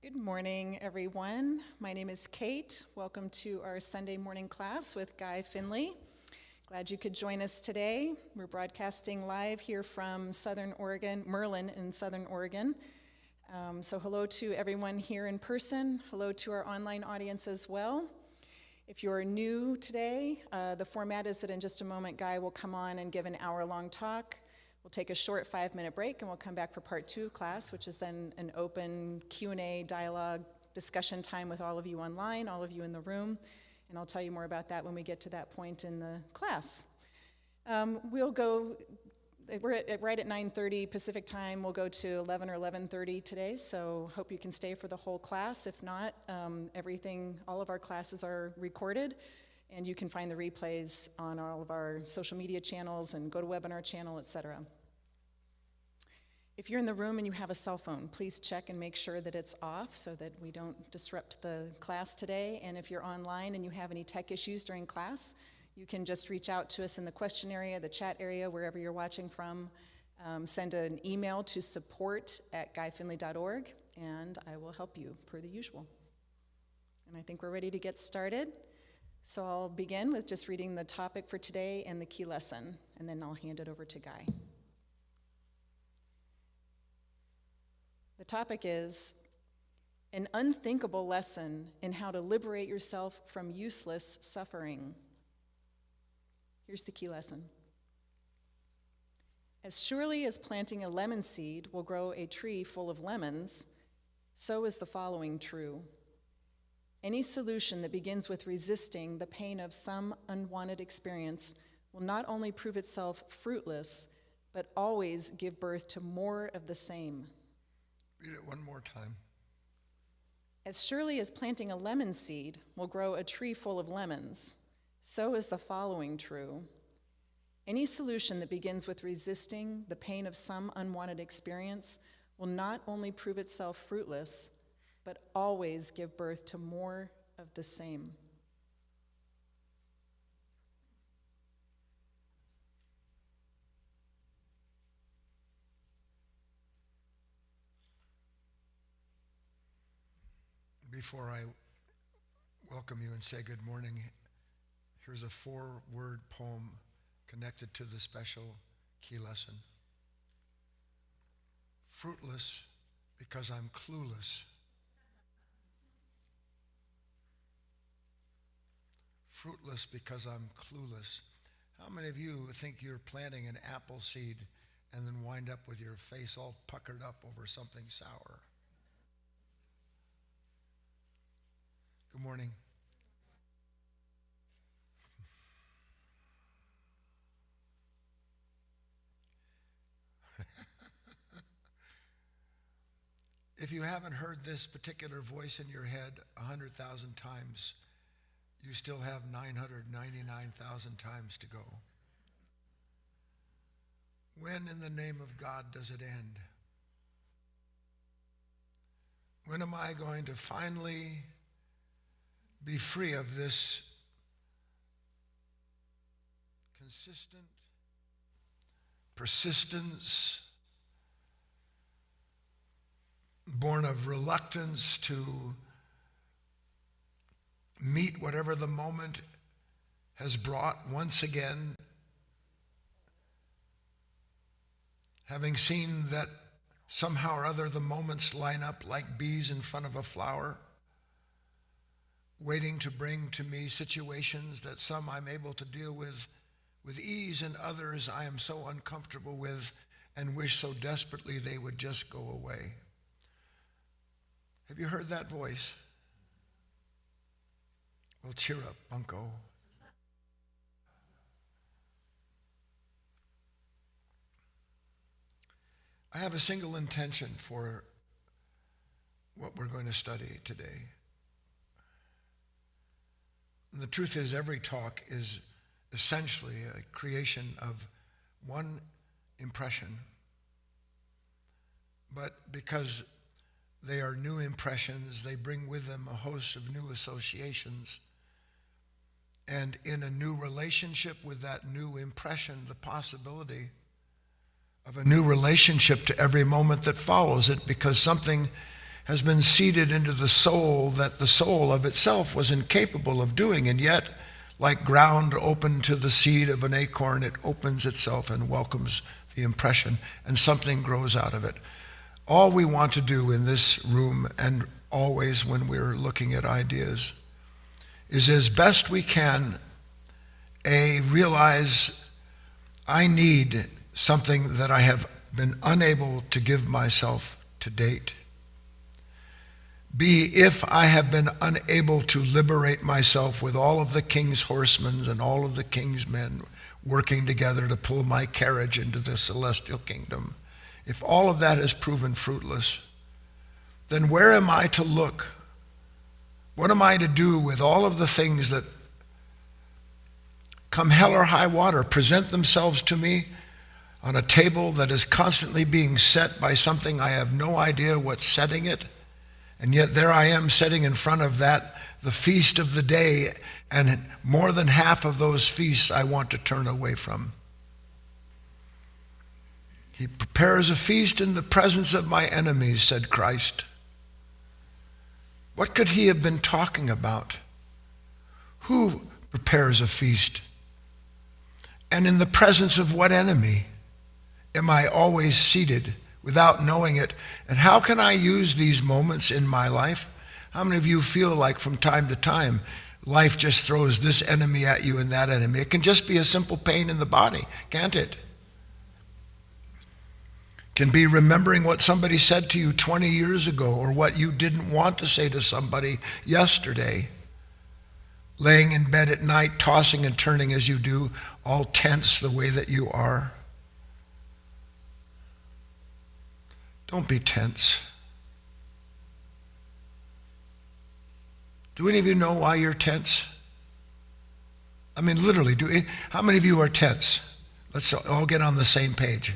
Good morning, everyone. My name is Kate. Welcome to our Sunday morning class with Guy Finley. Glad you could join us today. We're broadcasting live here from Southern Oregon, Merlin in Southern Oregon. So hello to everyone here in person. Hello to our online audience as well. If you're new today, the format is that in just a moment, Guy will come on and give an hour-long talk. We'll take a short 5-minute break and we'll come back for part 2 of class, which is then an open Q&A dialogue discussion time with all of you online, all of you in the room. And I'll tell you more about that when we get to that point in the class. We'll go, we're right at 9:30 Pacific time. We'll go to 11 or 11:30 today, so hope you can stay for the whole class. If not, all of our classes are recorded. And you can find the replays on all of our social media channels and GoToWebinar channel, etc. If you're in the room and you have a cell phone, please check and make sure that it's off so that we don't disrupt the class today. And if you're online and you have any tech issues during class, you can just reach out to us in the question area, the chat area, wherever you're watching from. Send an email to support@guyfinley.org, and I will help you per the usual. And I think we're ready to get started. So I'll begin with just reading the topic for today and the key lesson, and then I'll hand it over to Guy. The topic is an unthinkable lesson in how to liberate yourself from useless suffering. Here's the key lesson. As surely as planting a lemon seed will grow a tree full of lemons, so is the following true. Any solution that begins with resisting the pain of some unwanted experience will not only prove itself fruitless, but always give birth to more of the same. Read it one more time. As surely as planting a lemon seed will grow a tree full of lemons, so is the following true. Any solution that begins with resisting the pain of some unwanted experience will not only prove itself fruitless, but always give birth to more of the same. Before I welcome you and say good morning, here's a 4-word poem connected to the special key lesson. Fruitless because I'm clueless. Fruitless because I'm clueless. How many of you think you're planting an apple seed and then wind up with your face all puckered up over something sour? Good morning. If you haven't heard this particular voice in your head 100,000 times, you still have 999,000 times to go. When in the name of God does it end? When am I going to finally be free of this consistent persistence, born of reluctance to meet whatever the moment has brought once again, having seen that somehow or other the moments line up like bees in front of a flower, waiting to bring to me situations that some I'm able to deal with ease, and others I am so uncomfortable with and wish so desperately they would just go away. Have you heard that voice? Well, cheer up, bunko. I have a single intention for what we're going to study today. And the truth is, every talk is essentially a creation of one impression. But because they are new impressions, they bring with them a host of new associations. And in a new relationship with that new impression, the possibility of a new relationship to every moment that follows it, because something has been seeded into the soul that the soul of itself was incapable of doing, and yet, like ground open to the seed of an acorn, it opens itself and welcomes the impression, and something grows out of it. All we want to do in this room, and always when we're looking at ideas, is as best we can, realize I need something that I have been unable to give myself to date. B, if I have been unable to liberate myself with all of the king's horsemen and all of the king's men working together to pull my carriage into the celestial kingdom, if all of that has proven fruitless, then where am I to look? What am I to do with all of the things that come hell or high water, present themselves to me on a table that is constantly being set by something I have no idea what's setting it, and yet there I am sitting in front of that, the feast of the day, and more than half of those feasts I want to turn away from. He prepares a feast in the presence of my enemies, said Christ. What could he have been talking about? Who prepares a feast? And in the presence of what enemy am I always seated without knowing it? And how can I use these moments in my life? How many of you feel like from time to time, life just throws this enemy at you and that enemy? It can just be a simple pain in the body, can't it? Can be remembering what somebody said to you 20 years ago, or what you didn't want to say to somebody yesterday. Laying in bed at night, tossing and turning as you do, all tense the way that you are. Don't be tense. Do any of you know why you're tense? I mean, literally, how many of you are tense? Let's all get on the same page.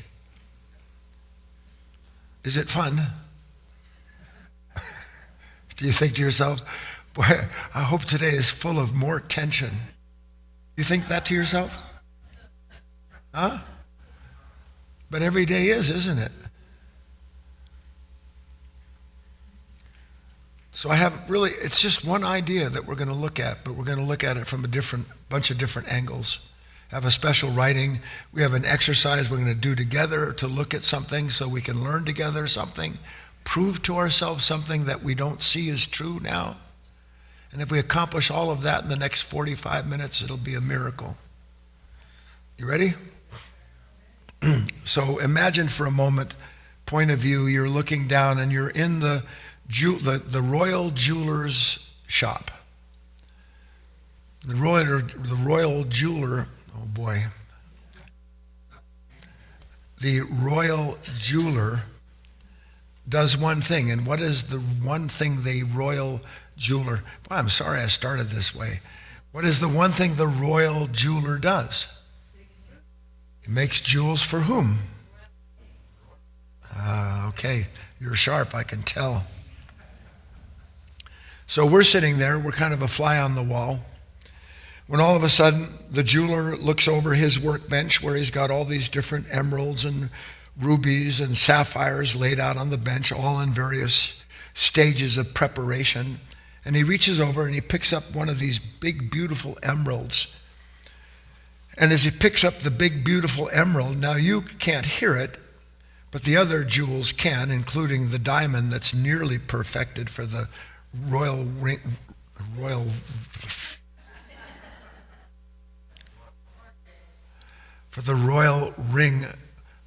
Is it fun? Do you think to yourselves, boy, I hope today is full of more tension? You think that to yourself? Huh? But every day is, isn't it? So I have really, it's just one idea that we're going to look at, but we're going to look at it from a bunch of different angles. Have a special writing. We have an exercise we're going to do together to look at something so we can learn together something, prove to ourselves something that we don't see is true now. And if we accomplish all of that in the next 45 minutes, it'll be a miracle. You ready? So imagine for a moment, point of view, you're looking down and you're in the royal jeweler's shop. The royal jeweler, oh boy. The royal jeweler does one thing. And what is the one thing the royal jeweler, boy, I'm sorry I started this way. What is the one thing the royal jeweler does? He makes jewels for whom? Okay, you're sharp, I can tell. So we're sitting there, we're kind of a fly on the wall, when all of a sudden the jeweler looks over his workbench where he's got all these different emeralds and rubies and sapphires laid out on the bench, all in various stages of preparation. And he reaches over and he picks up one of these big, beautiful emeralds. And as he picks up the big, beautiful emerald, now you can't hear it, but the other jewels can, including the diamond that's nearly perfected for the royal ring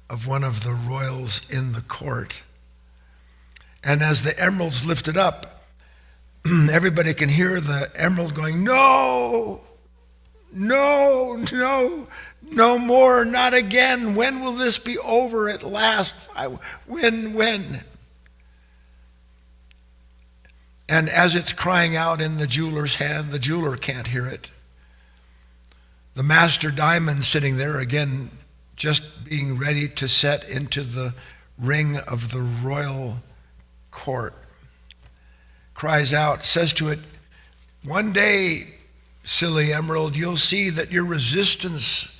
of one of the royals in the court. And as the emerald's lifted up, everybody can hear the emerald going, no, no, no, no more, not again. When will this be over at last? When? And as it's crying out in the jeweler's hand, the jeweler can't hear it. The master diamond sitting there, again, just being ready to set into the ring of the royal court, cries out, says to it, one day, silly emerald, you'll see that your resistance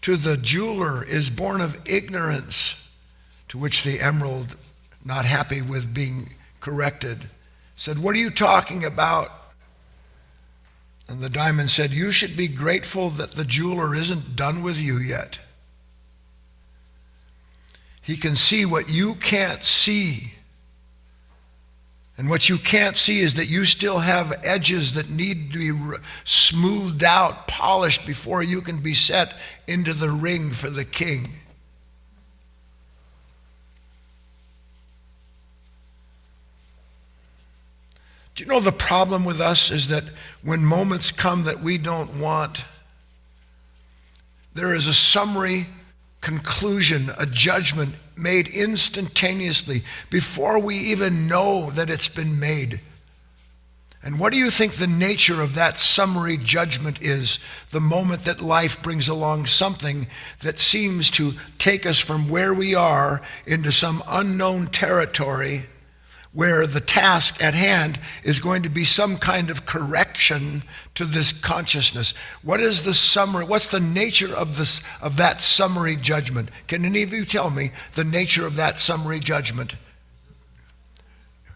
to the jeweler is born of ignorance. To which the emerald, not happy with being corrected, said, "What are you talking about?" And the diamond said, "You should be grateful that the jeweler isn't done with you yet. He can see what you can't see. And what you can't see is that you still have edges that need to be smoothed out, polished before you can be set into the ring for the king." Do you know the problem with us is that when moments come that we don't want, there is a summary conclusion, a judgment made instantaneously before we even know that it's been made. And what do you think the nature of that summary judgment is? The moment that life brings along something that seems to take us from where we are into some unknown territory, where the task at hand is going to be some kind of correction to this consciousness. What is the summary? What's the nature of that summary judgment? Can any of you tell me the nature of that summary judgment?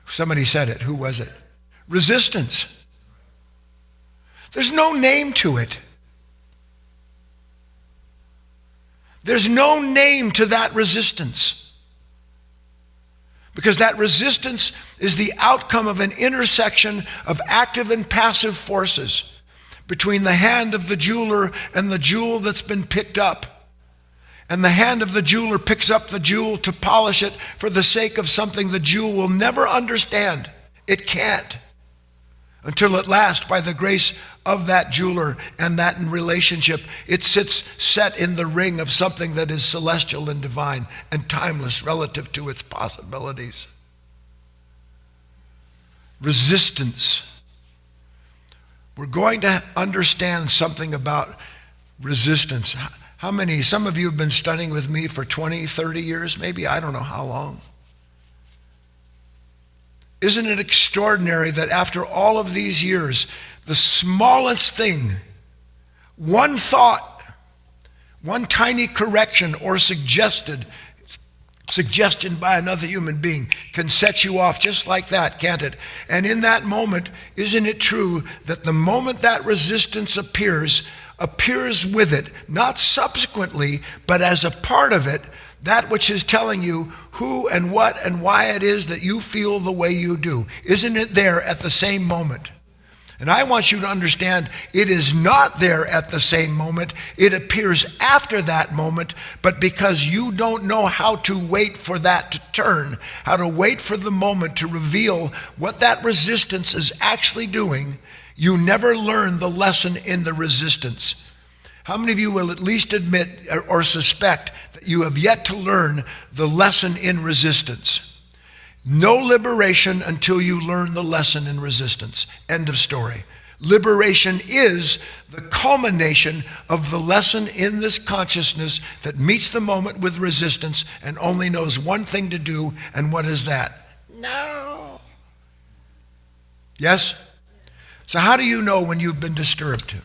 Somebody said it. Who was it? Resistance. There's no name to it. There's no name to that resistance. Because that resistance is the outcome of an intersection of active and passive forces between the hand of the jeweler and the jewel that's been picked up. And the hand of the jeweler picks up the jewel to polish it for the sake of something the jewel will never understand. It can't. Until at last, by the grace of that jeweler and that relationship, it sits set in the ring of something that is celestial and divine and timeless relative to its possibilities. Resistance. We're going to understand something about resistance. How many, some of you have been studying with me for 20, 30 years, maybe, I don't know how long. Isn't it extraordinary that after all of these years, the smallest thing, one thought, one tiny correction or suggestion by another human being can set you off just like that, can't it? And in that moment, isn't it true that the moment that resistance appears with it, not subsequently, but as a part of it, that which is telling you who and what and why it is that you feel the way you do. Isn't it there at the same moment? And I want you to understand it is not there at the same moment. It appears after that moment, but because you don't know how to wait for that to turn, how to wait for the moment to reveal what that resistance is actually doing, you never learn the lesson in the resistance. How many of you will at least admit or suspect that you have yet to learn the lesson in resistance? No liberation until you learn the lesson in resistance. End of story. Liberation is the culmination of the lesson in this consciousness that meets the moment with resistance and only knows one thing to do, and what is that? No. Yes? So how do you know when you've been disturbed?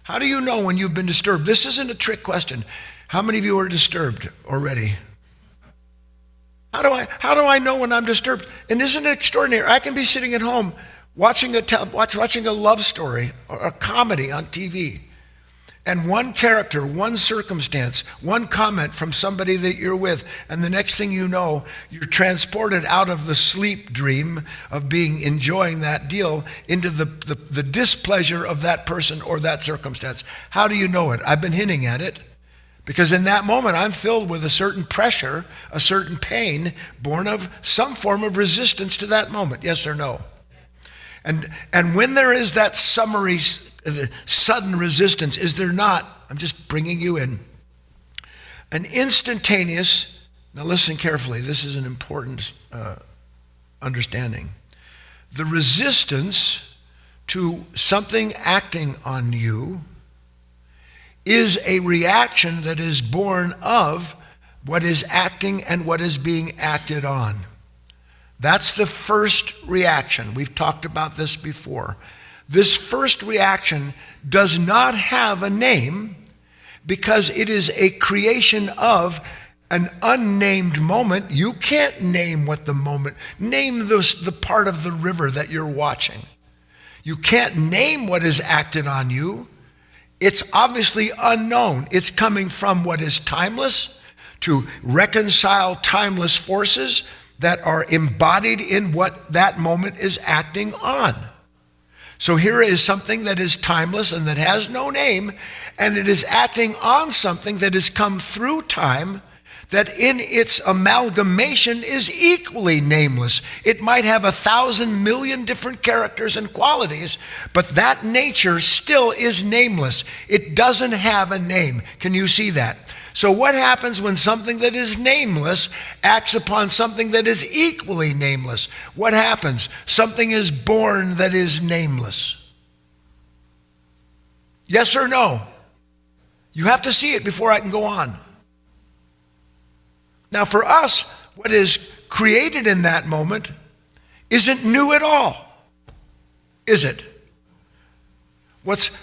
How do you know when you've been disturbed? This isn't a trick question. How many of you are disturbed already? How do I know when I'm disturbed? And isn't it extraordinary? I can be sitting at home watching a love story or a comedy on TV, and one character, one circumstance, one comment from somebody that you're with, and the next thing you know, you're transported out of the sleep dream of enjoying that deal into the displeasure of that person or that circumstance. How do you know it? I've been hinting at it. Because in that moment, I'm filled with a certain pressure, a certain pain, born of some form of resistance to that moment. Yes or no? And when there is that summary, sudden resistance, is there not, I'm just bringing you in, an instantaneous, now listen carefully, this is an important understanding. The resistance to something acting on you is a reaction that is born of what is acting and what is being acted on. That's the first reaction. We've talked about this before. This first reaction does not have a name because it is a creation of an unnamed moment, you can't name what the moment, name the part of the river that you're watching. You can't name what has acted on you. It's obviously unknown. It's coming from what is timeless to reconcile timeless forces that are embodied in what that moment is acting on. So here is something that is timeless and that has no name, and it is acting on something that has come through time that in its amalgamation is equally nameless. It might have 1,000 million different characters and qualities, but that nature still is nameless. It doesn't have a name. Can you see that? So what happens when something that is nameless acts upon something that is equally nameless? What happens? Something is born that is nameless. Yes or no? You have to see it before I can go on. Now for us, what is created in that moment isn't new at all, is it? What's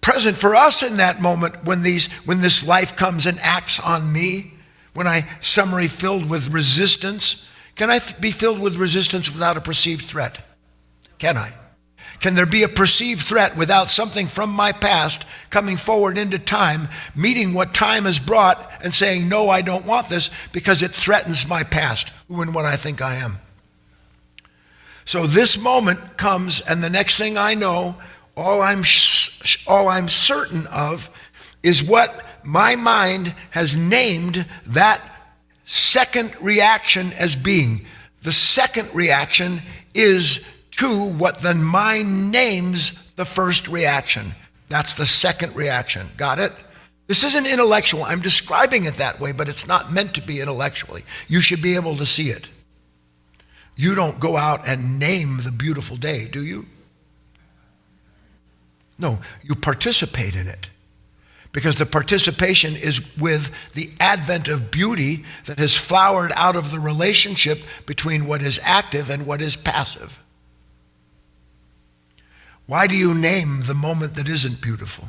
present for us in that moment when this life comes and acts on me, when I summary filled with resistance, can I be filled with resistance without a perceived threat? Can I? Can there be a perceived threat without something from my past coming forward into time, meeting what time has brought and saying, no, I don't want this because it threatens my past, who and what I think I am? So this moment comes, and the next thing I know, all I'm certain of is what my mind has named that second reaction as being. The second reaction is to what the mind names the first reaction. That's the second reaction. Got it? This isn't intellectual. I'm describing it that way, but it's not meant to be intellectually. You should be able to see it. You don't go out and name the beautiful day, do you? No, you participate in it. Because the participation is with the advent of beauty that has flowered out of the relationship between what is active and what is passive. Why do you name the moment that isn't beautiful?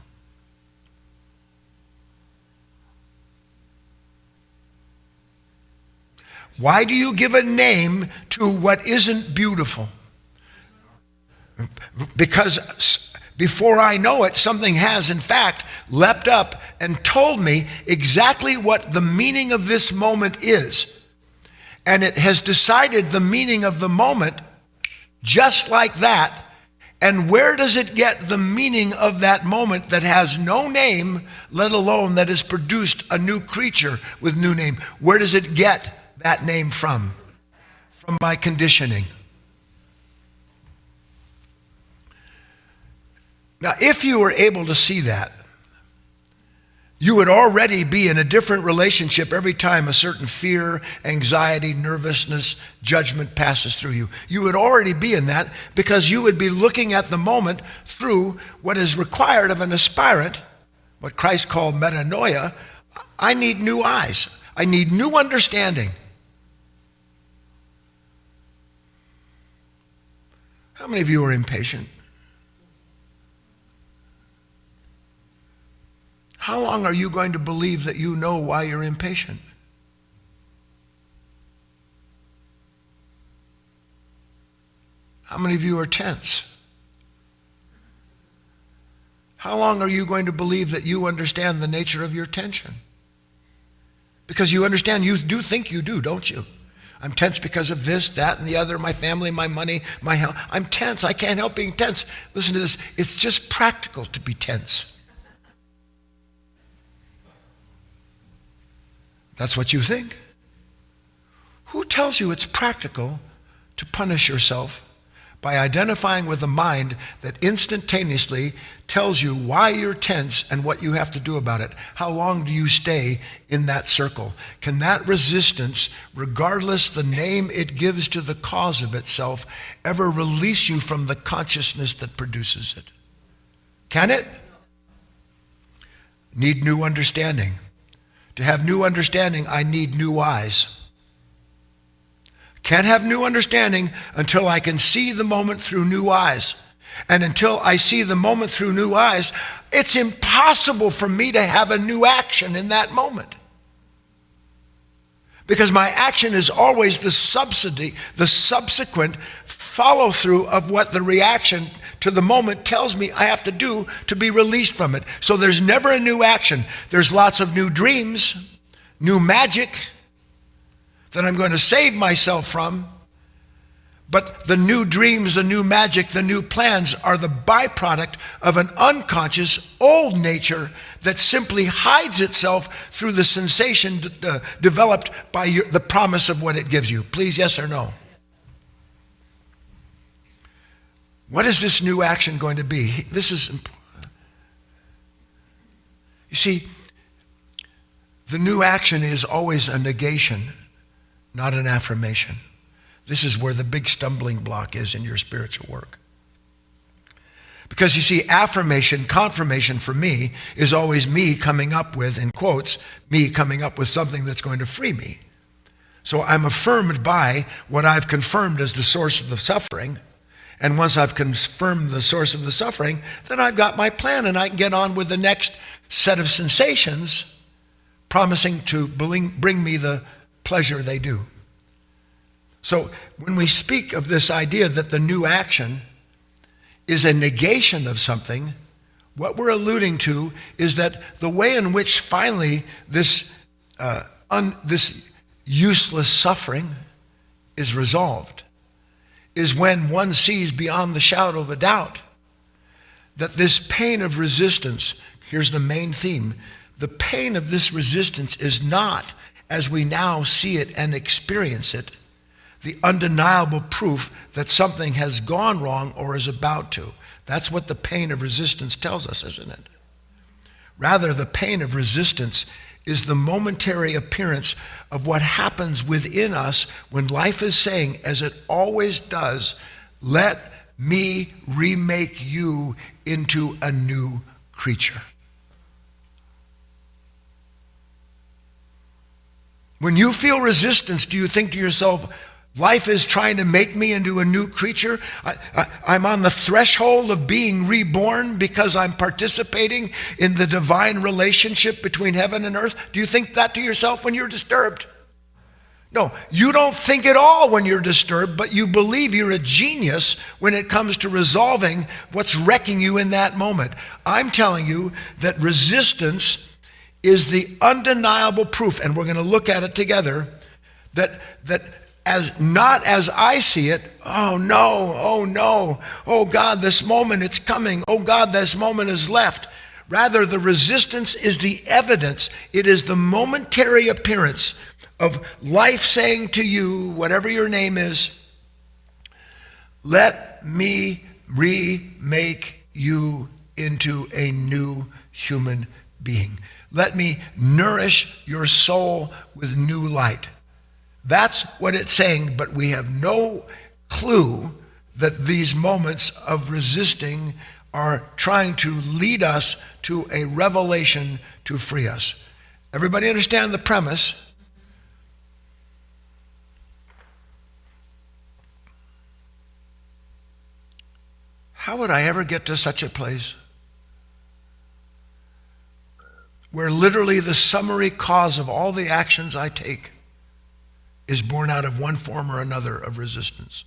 Why do you give a name to what isn't beautiful? Because before I know it, something has, in fact, leapt up and told me exactly what the meaning of this moment is. And it has decided the meaning of the moment just like that. And where does it get the meaning of that moment that has no name, let alone that has produced a new creature with new name? Where does it get that name from? From my conditioning. Now, if you were able to see that, you would already be in a different relationship every time a certain fear, anxiety, nervousness, judgment passes through you. You would already be in that because you would be looking at the moment through what is required of an aspirant, what Christ called metanoia. I need new eyes. I need new understanding. How many of you are impatient? How long are you going to believe that you know why you're impatient? How many of you are tense? How long are you going to believe that you understand the nature of your tension? Because you understand, you do think you do, don't you? I'm tense because of this, that, and the other, my family, my money, my health. I'm tense. I can't help being tense. Listen to this. It's just practical to be tense. That's what you think. Who tells you it's practical to punish yourself by identifying with a mind that instantaneously tells you why you're tense and what you have to do about it? How long do you stay in that circle? Can that resistance, regardless the name it gives to the cause of itself, ever release you from the consciousness that produces it? Can it? Need new understanding. To have new understanding, I need new eyes. Can't have new understanding until I can see the moment through new eyes. And until I see the moment through new eyes, it's impossible for me to have a new action in that moment. Because my action is always the subsequent follow through of what the reaction to the moment tells me I have to do to be released from it. So there's never a new action. There's lots of new dreams, new magic that I'm going to save myself from. But the new dreams, the new magic, the new plans are the byproduct of an unconscious old nature that simply hides itself through the sensation developed by the promise of what it gives you. Please, yes or no? What is this new action going to be? This is important. You see, the new action is always a negation, not an affirmation. This is where the big stumbling block is in your spiritual work. Because you see, affirmation, confirmation for me is always me coming up with, in quotes, me coming up with something that's going to free me. So I'm affirmed by what I've confirmed as the source of the suffering. And once I've confirmed the source of the suffering, then I've got my plan and I can get on with the next set of sensations promising to bring me the pleasure they do. So when we speak of this idea that the new action is a negation of something, what we're alluding to is that the way in which finally this useless suffering is resolved is when one sees beyond the shadow of a doubt that this pain of resistance, here's the main theme, the pain of this resistance is not, as we now see it and experience it, the undeniable proof that something has gone wrong or is about to. That's what the pain of resistance tells us, isn't it? Rather, the pain of resistance is the momentary appearance of what happens within us when life is saying, as it always does, let me remake you into a new creature. When you feel resistance, do you think to yourself, life is trying to make me into a new creature? I'm on the threshold of being reborn because I'm participating in the divine relationship between heaven and earth. Do you think that to yourself when you're disturbed? No, you don't think at all when you're disturbed, but you believe you're a genius when it comes to resolving what's wrecking you in that moment. I'm telling you that resistance is the undeniable proof, and we're going to look at it together, that as not as I see it, oh no, oh God, this moment it's coming, oh God, this moment is left. Rather, the resistance is the evidence. It is the momentary appearance of life saying to you, whatever your name is, let me remake you into a new human being. Let me nourish your soul with new light. That's what it's saying, but we have no clue that these moments of resisting are trying to lead us to a revelation to free us. Everybody understand the premise? How would I ever get to such a place where literally the summary cause of all the actions I take is born out of one form or another of resistance?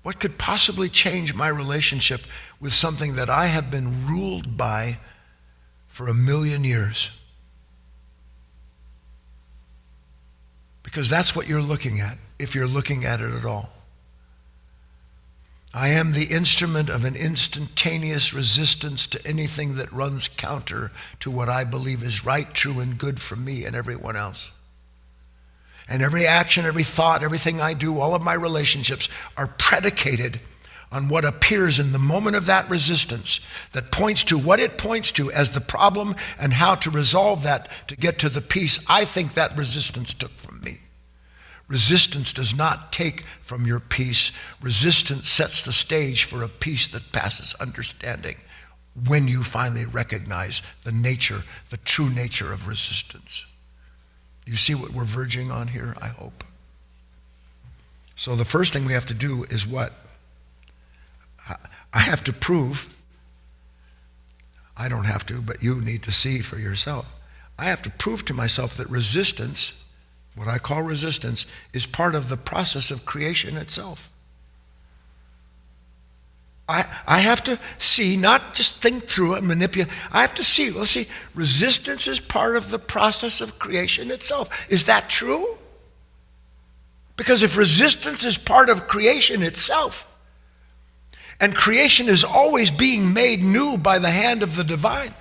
What could possibly change my relationship with something that I have been ruled by for 1,000,000 years? Because that's what you're looking at, if you're looking at it at all. I am the instrument of an instantaneous resistance to anything that runs counter to what I believe is right, true, and good for me and everyone else. And every action, every thought, everything I do, all of my relationships are predicated on what appears in the moment of that resistance that points to what it points to as the problem and how to resolve that to get to the peace I think that resistance took from me. Resistance does not take from your peace. Resistance sets the stage for a peace that passes understanding when you finally recognize the nature, the true nature of resistance. You see what we're verging on here, I hope. So the first thing we have to do is what? I have to prove I don't have to, but you need to see for yourself. I have to prove to myself that resistance, what I call resistance, is part of the process of creation itself. I have to see, not just think through it, manipulate. I have to see, let's see, resistance is part of the process of creation itself. Is that true? Because if resistance is part of creation itself, and creation is always being made new by the hand of the divine,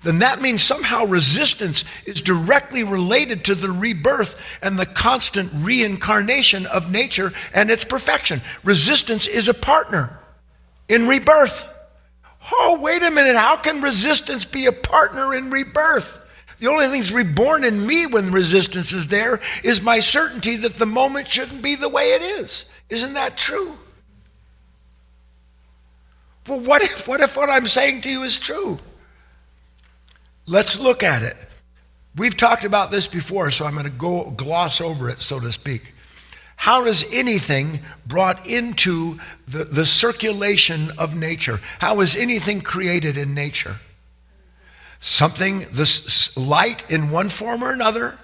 then that means somehow resistance is directly related to the rebirth and the constant reincarnation of nature and its perfection. Resistance is a partner in rebirth. Oh, wait a minute, how can resistance be a partner in rebirth? The only thing that's reborn in me when resistance is there is my certainty that the moment shouldn't be the way it is. Isn't that true? Well, what if what I'm saying to you is true? Let's look at it. We've talked about this before, so I'm going to gloss over it, so to speak. How does anything brought into the circulation of nature? How is anything created in nature? Something, this light in one form or another,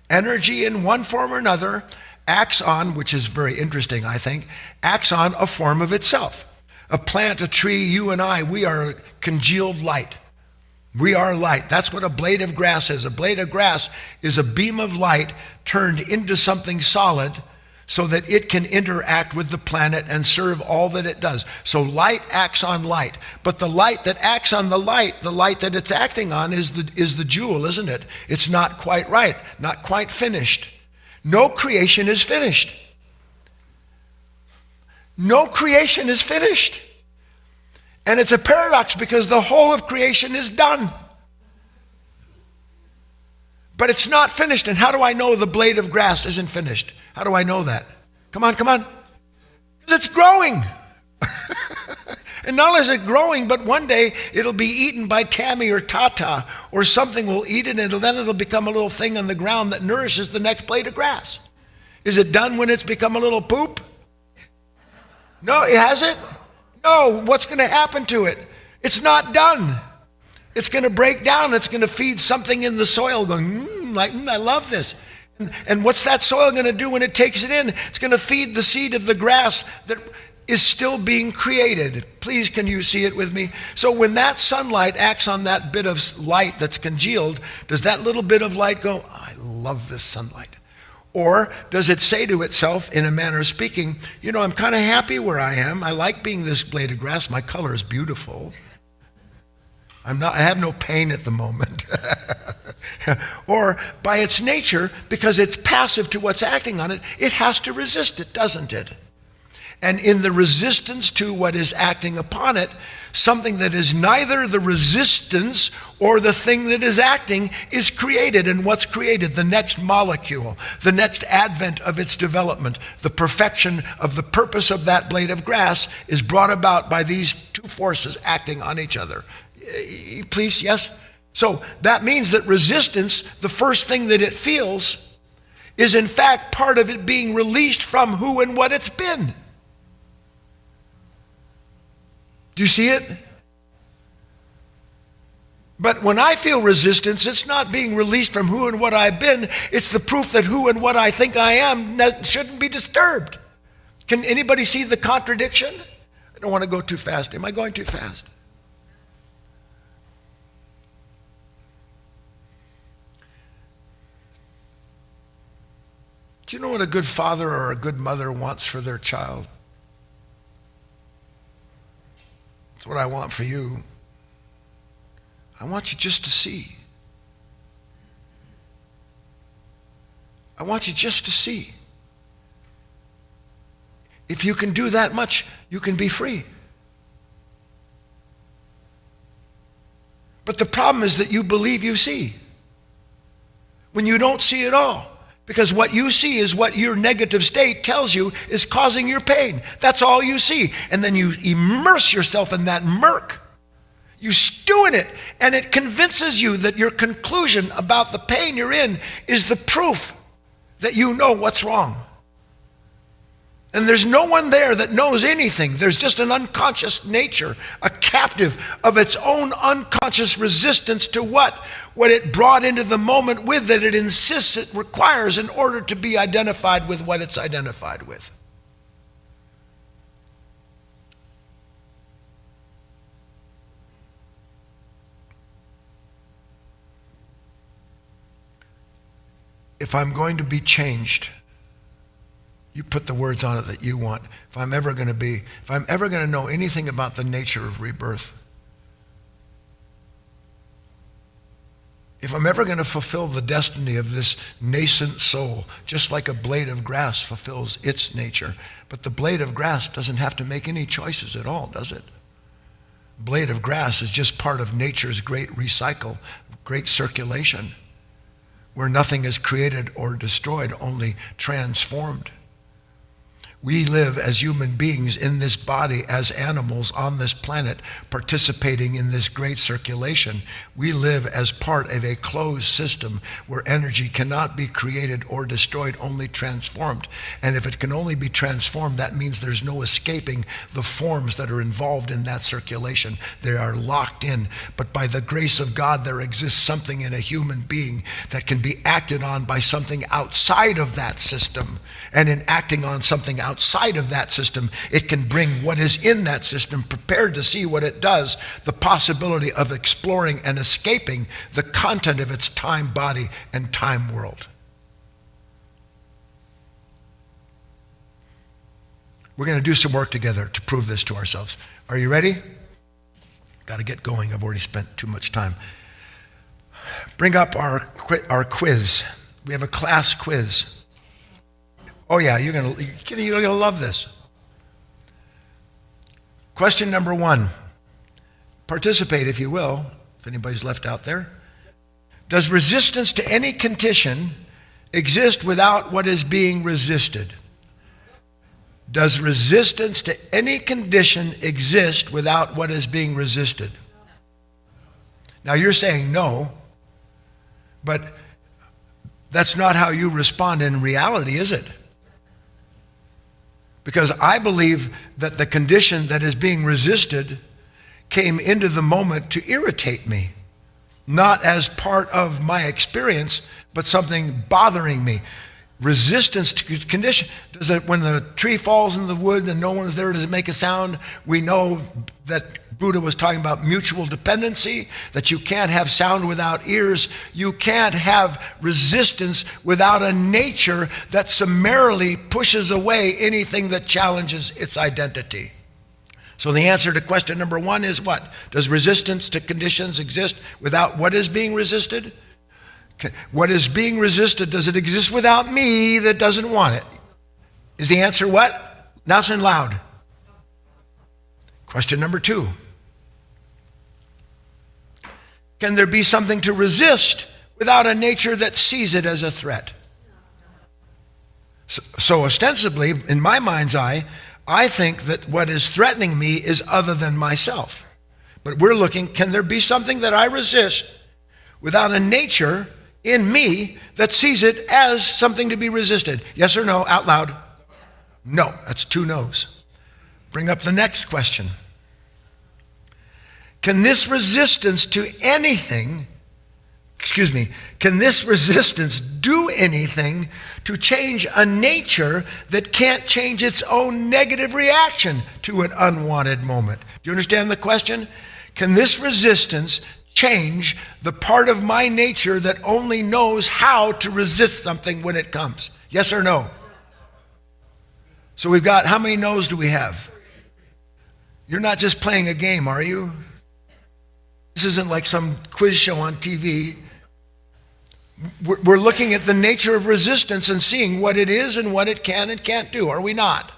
energy in one form or another, acts on, which is very interesting, I think, acts on a form of itself. A plant, a tree, you and I, we are congealed light. We are light. That's what a blade of grass is. A blade of grass is a beam of light turned into something solid so that it can interact with the planet and serve all that it does. So light acts on light. But the light that acts on the light that it's acting on is the jewel, isn't it? It's not quite right, not quite finished. No creation is finished. No creation is finished. And it's a paradox because the whole of creation is done. But it's not finished. And how do I know the blade of grass isn't finished? How do I know that? Come on. Because it's growing. And not only is it growing, but one day it'll be eaten by Tammy or Tata, or something will eat it, and then it'll become a little thing on the ground that nourishes the next blade of grass. Is it done when it's become a little poop? No, it hasn't. No, what's going to happen to it? It's not done. It's going to break down. It's going to feed something in the soil going, I love this. And what's that soil going to do when it takes it in? It's going to feed the seed of the grass that is still being created. Please, can you see it with me? So when that sunlight acts on that bit of light that's congealed, does that little bit of light go, I love this sunlight? Or does it say to itself, in a manner of speaking, I'm kind of happy where I am. I like being this blade of grass. My color is beautiful. I have no pain at the moment. Or by its nature, because it's passive to what's acting on it, it has to resist it, doesn't it? And in the resistance to what is acting upon it, something that is neither the resistance or the thing that is acting is created. And what's created? The next molecule, the next advent of its development, the perfection of the purpose of that blade of grass is brought about by these two forces acting on each other. Please, yes? So that means that resistance, the first thing that it feels, is in fact part of it being released from who and what it's been. Do you see it? But when I feel resistance, it's not being released from who and what I've been. It's the proof that who and what I think I am shouldn't be disturbed. Can anybody see the contradiction? I don't want to go too fast. Am I going too fast? Do you know what a good father or a good mother wants for their child? It's what I want for you. I want you just to see. I want you just to see. If you can do that much, you can be free. But the problem is that you believe you see when you don't see at all. Because what you see is what your negative state tells you is causing your pain. That's all you see. And then you immerse yourself in that murk. You stew in it, and it convinces you that your conclusion about the pain you're in is the proof that you know what's wrong. And there's no one there that knows anything. There's just an unconscious nature, a captive of its own unconscious resistance to what it brought into the moment with that it insists it requires in order to be identified with what it's identified with. If I'm going to be changed, you put the words on it that you want. If I'm ever going to know anything about the nature of rebirth, if I'm ever going to fulfill the destiny of this nascent soul, just like a blade of grass fulfills its nature, but the blade of grass doesn't have to make any choices at all, does it? Blade of grass is just part of nature's great recycle, great circulation, where nothing is created or destroyed, only transformed. We live as human beings in this body, as animals on this planet, participating in this great circulation. We live as part of a closed system where energy cannot be created or destroyed, only transformed. And if it can only be transformed, that means there's no escaping the forms that are involved in that circulation. They are locked in. But by the grace of God, there exists something in a human being that can be acted on by something outside of that system. And in acting on something outside of that system, it can bring what is in that system, prepared to see what it does, the possibility of exploring and escaping the content of its time body and time world. We're going to do some work together to prove this to ourselves. Are you ready? Got to get going. I've already spent too much time. Bring up our quiz. We have a class quiz. Oh yeah, you're gonna love this. Question number 1. Participate if you will, if anybody's left out there. Does resistance to any condition exist without what is being resisted? Does resistance to any condition exist without what is being resisted? Now you're saying no, but that's not how you respond in reality, is it? Because I believe that the condition that is being resisted came into the moment to irritate me, not as part of my experience, but something bothering me. Resistance to condition. Does it, when the tree falls in the wood and no one's there, does it make a sound? We know that Buddha was talking about mutual dependency, that you can't have sound without ears. You can't have resistance without a nature that summarily pushes away anything that challenges its identity. So the answer to question number 1 is what? Does resistance to conditions exist without what is being resisted? What is being resisted, does it exist without me that doesn't want it? Is the answer what? Nice and loud. Question number 2. Can there be something to resist without a nature that sees it as a threat? So ostensibly, in my mind's eye, I think that what is threatening me is other than myself. But we're looking, can there be something that I resist without a nature in me that sees it as something to be resisted? Yes or no, out loud? No, that's 2 no's. Bring up the next question. Can this resistance do anything do anything to change a nature that can't change its own negative reaction to an unwanted moment? Do you understand the question? Can this resistance change the part of my nature that only knows how to resist something when it comes? Yes or no? So we've got, how many no's do we have? You're not just playing a game, are you? This isn't like some quiz show on TV. We're looking at the nature of resistance and seeing what it is and what it can and can't do, are we not?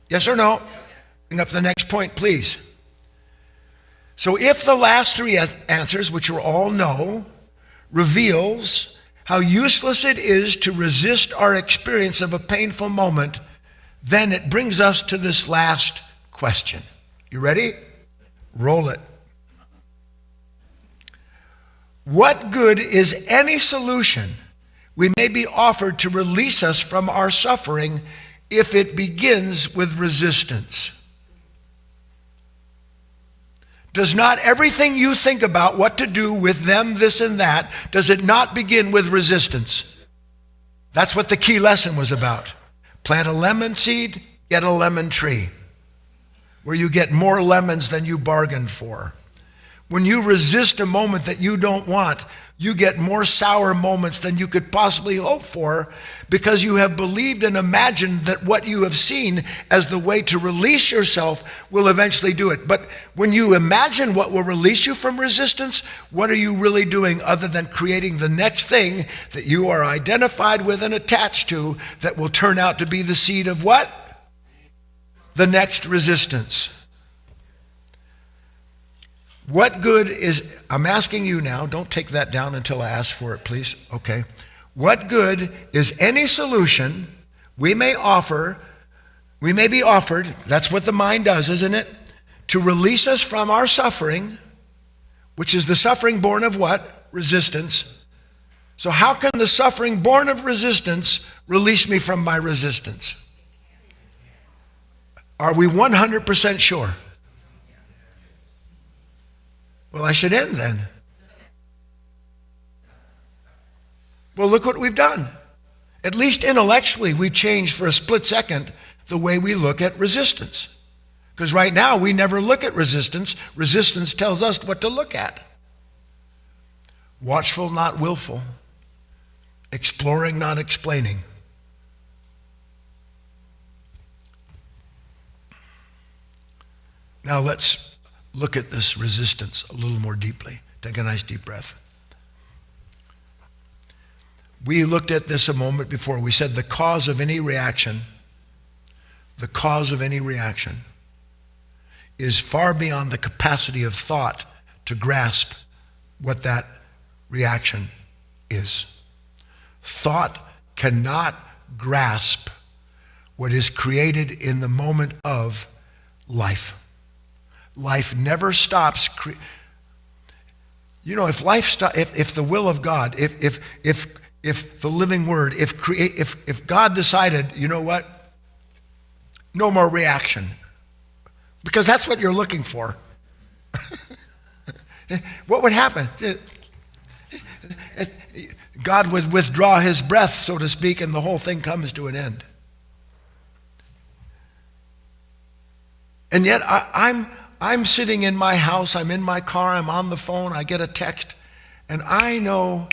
Yes or no? Bring up the next point, please. So if the last 3 answers, which are all no, reveals how useless it is to resist our experience of a painful moment, then it brings us to this last question. You ready? Roll it. What good is any solution we may be offered to release us from our suffering if it begins with resistance? Does not everything you think about what to do with them, this and that, does it not begin with resistance? That's what the key lesson was about. Plant a lemon seed, get a lemon tree, where you get more lemons than you bargained for. When you resist a moment that you don't want, you get more sour moments than you could possibly hope for, because you have believed and imagined that what you have seen as the way to release yourself will eventually do it. But when you imagine what will release you from resistance, what are you really doing other than creating the next thing that you are identified with and attached to that will turn out to be the seed of what? The next resistance. What good is, I'm asking you now, don't take that down until I ask for it, please. Okay. What good is any solution we may be offered, that's what the mind does, isn't it? To release us from our suffering, which is the suffering born of what? Resistance. So how can the suffering born of resistance release me from my resistance? Are we 100% sure? Well, I should end then. Well, look what we've done. At least intellectually, we changed for a split second the way we look at resistance. Because right now, we never look at resistance. Resistance tells us what to look at. Watchful, not willful. Exploring, not explaining. Now let's look at this resistance a little more deeply. Take a nice deep breath. We looked at this a moment before. We said the cause of any reaction is far beyond the capacity of thought to grasp what that reaction is. Thought cannot grasp what is created in the moment of life. Life never stops. If life if the will of God, if the living word, if God decided, you know what? No more reaction. Because that's what you're looking for. What would happen? God would withdraw his breath, so to speak, and the whole thing comes to an end. And yet I'm sitting in my house, I'm in my car, I'm on the phone, I get a text, and I know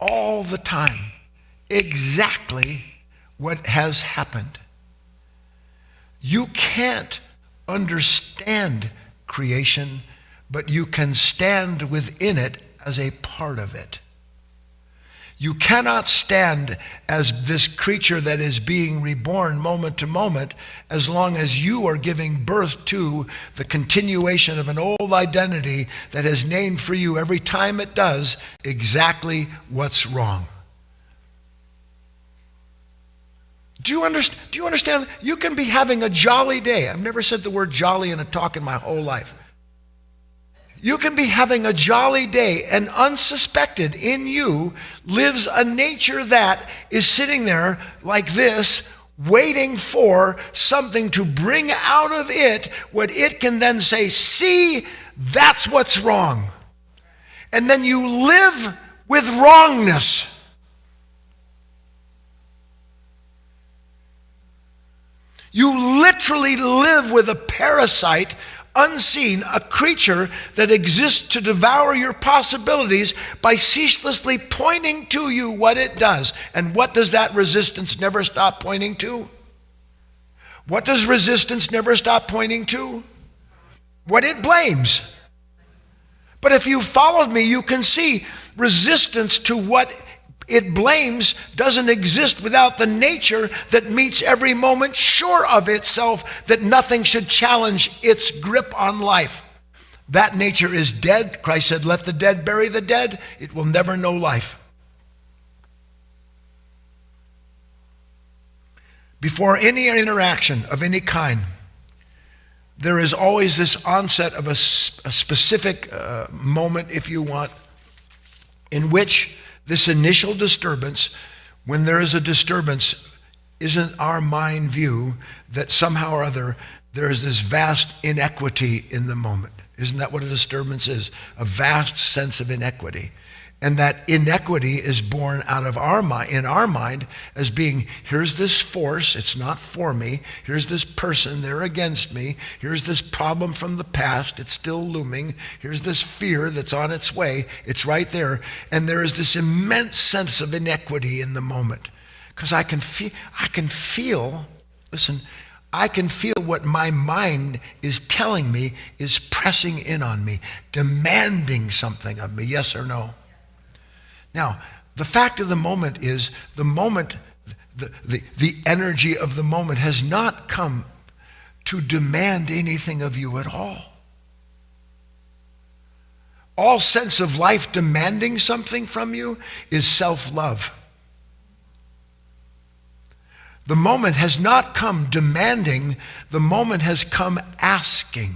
all the time exactly what has happened. You can't understand creation, but you can stand within it as a part of it. You cannot stand as this creature that is being reborn moment to moment as long as you are giving birth to the continuation of an old identity that has named for you every time it does exactly what's wrong. Do you understand? You can be having a jolly day. I've never said the word jolly in a talk in my whole life. You can be having a jolly day, and unsuspected in you lives a nature that is sitting there like this, waiting for something to bring out of it what it can then say, see, that's what's wrong. And then you live with wrongness. You literally live with a parasite, unseen, a creature that exists to devour your possibilities by ceaselessly pointing to you what it does. And what does that resistance never stop pointing to? What does resistance never stop pointing to? What it blames. But if you followed me, you can see resistance to what it blames doesn't exist without the nature that meets every moment sure of itself that nothing should challenge its grip on life. That nature is dead. Christ said, let the dead bury the dead. It will never know life. Before any interaction of any kind, there is always this onset of a specific moment, if you want, in which this initial disturbance, when there is a disturbance, isn't our mind view that somehow or other there is this vast inequity in the moment. Isn't that what a disturbance is? A vast sense of inequity. And that inequity is born out of our mind, in our mind, as being, here's this force, it's not for me. Here's this person, they're against me. Here's this problem from the past, it's still looming. Here's this fear that's on its way, it's right there. And there is this immense sense of inequity in the moment. Because I can feel, listen, I can feel what my mind is telling me is pressing in on me, demanding something of me, yes or no? Now, the fact of the moment is the moment, the energy of the moment has not come to demand anything of you at all. All sense of life demanding something from you is self-love. The moment has not come demanding, the moment has come asking.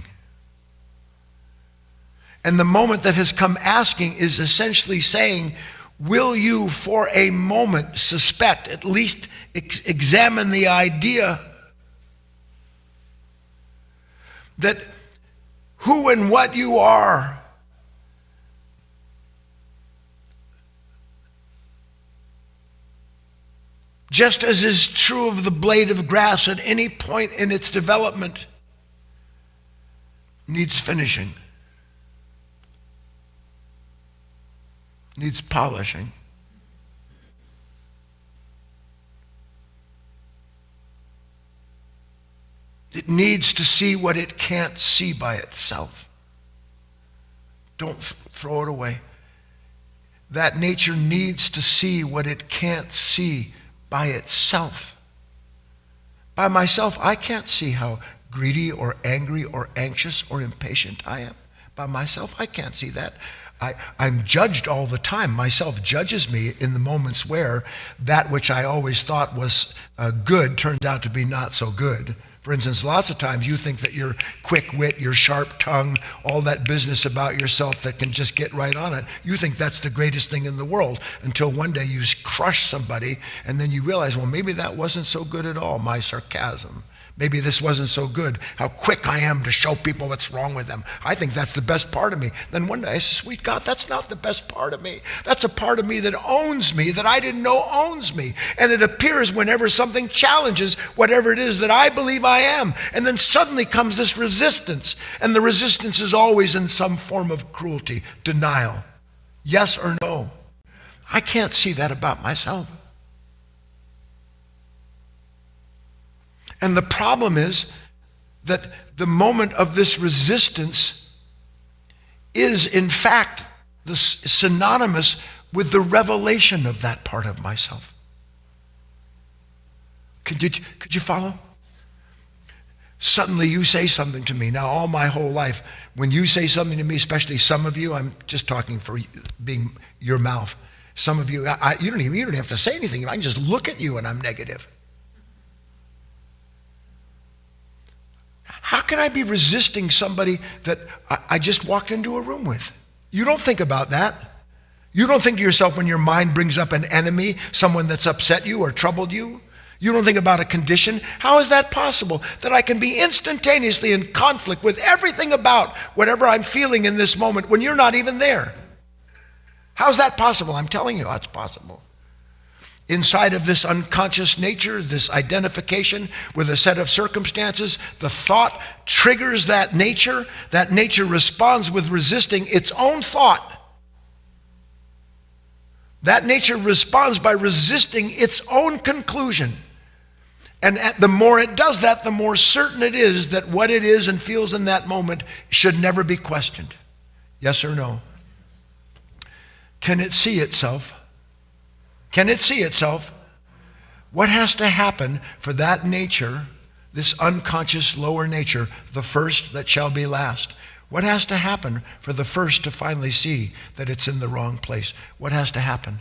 And the moment that has come asking is essentially saying, will you for a moment suspect, at least examine the idea that who and what you are just as is true of the blade of grass at any point in its development, needs finishing, needs polishing. It needs to see what it can't see by itself. Don't throw it away. That nature needs to see what it can't see by itself. By myself, I can't see how greedy or angry or anxious or impatient I am. By myself, I can't see that. I'm judged all the time. Myself judges me in the moments where that which I always thought was good turns out to be not so good. For instance, lots of times you think that your quick wit, your sharp tongue, all that business about yourself that can just get right on it, you think that's the greatest thing in the world until one day you crush somebody and then you realize, well, maybe that wasn't so good at all, my sarcasm. Maybe this wasn't so good, how quick I am to show people what's wrong with them. I think that's the best part of me. Then one day I say, sweet God, that's not the best part of me. That's a part of me that owns me, that I didn't know owns me. And it appears whenever something challenges whatever it is that I believe I am. And then suddenly comes this resistance. And the resistance is always in some form of cruelty, denial. Yes or no. I can't see that about myself. And the problem is that the moment of this resistance is, in fact, synonymous with the revelation of that part of myself. Could you follow? Suddenly you say something to me. Now, all my whole life, when you say something to me, especially some of you, I'm just talking for being your mouth. Some of you, you don't have to say anything. I can just look at you and I'm negative. How can I be resisting somebody that I just walked into a room with? You don't think about that. You don't think to yourself when your mind brings up an enemy, someone that's upset you or troubled you. You don't think about a condition. How is that possible? That I can be instantaneously in conflict with everything about whatever I'm feeling in this moment when you're not even there. How's that possible? I'm telling you how it's possible. Inside of this unconscious nature, this identification with a set of circumstances, the thought triggers that nature. That nature responds with resisting its own thought. That nature responds by resisting its own conclusion. And the more it does that, the more certain it is that what it is and feels in that moment should never be questioned. Yes or no? Can it see itself? Can it see itself? What has to happen for that nature, this unconscious lower nature, the first that shall be last? What has to happen for the first to finally see that it's in the wrong place? What has to happen?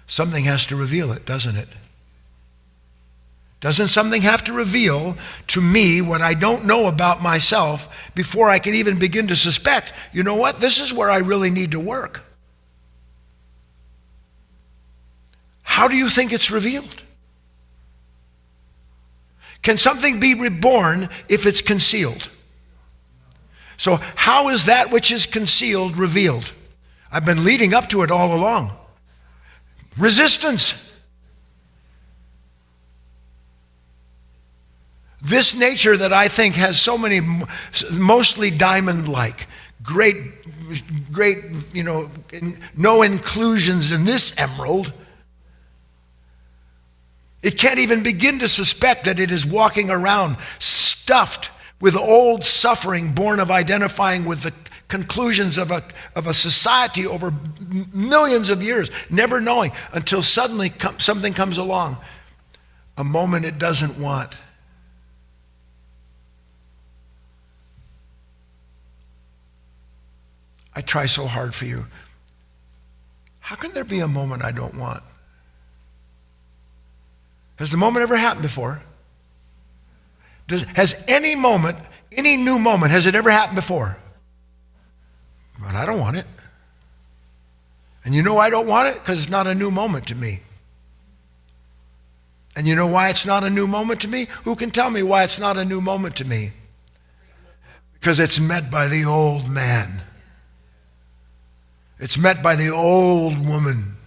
Something has to reveal it, doesn't it? Doesn't something have to reveal to me what I don't know about myself before I can even begin to suspect, you know what, this is where I really need to work? How do you think it's revealed? Can something be reborn if it's concealed? So how is that which is concealed revealed? I've been leading up to it all along. Resistance. This nature that I think has so many, mostly diamond-like, great, no inclusions in this emerald. It can't even begin to suspect that it is walking around stuffed with old suffering born of identifying with the conclusions of a society over millions of years, never knowing until suddenly something comes along, a moment it doesn't want. I try so hard for you. How can there be a moment I don't want? Has the moment ever happened before? Has any moment, any new moment, has it ever happened before? But I don't want it. And you know why I don't want it? Because it's not a new moment to me. And you know why it's not a new moment to me? Who can tell me why it's not a new moment to me? Because it's met by the old man. It's met by the old woman.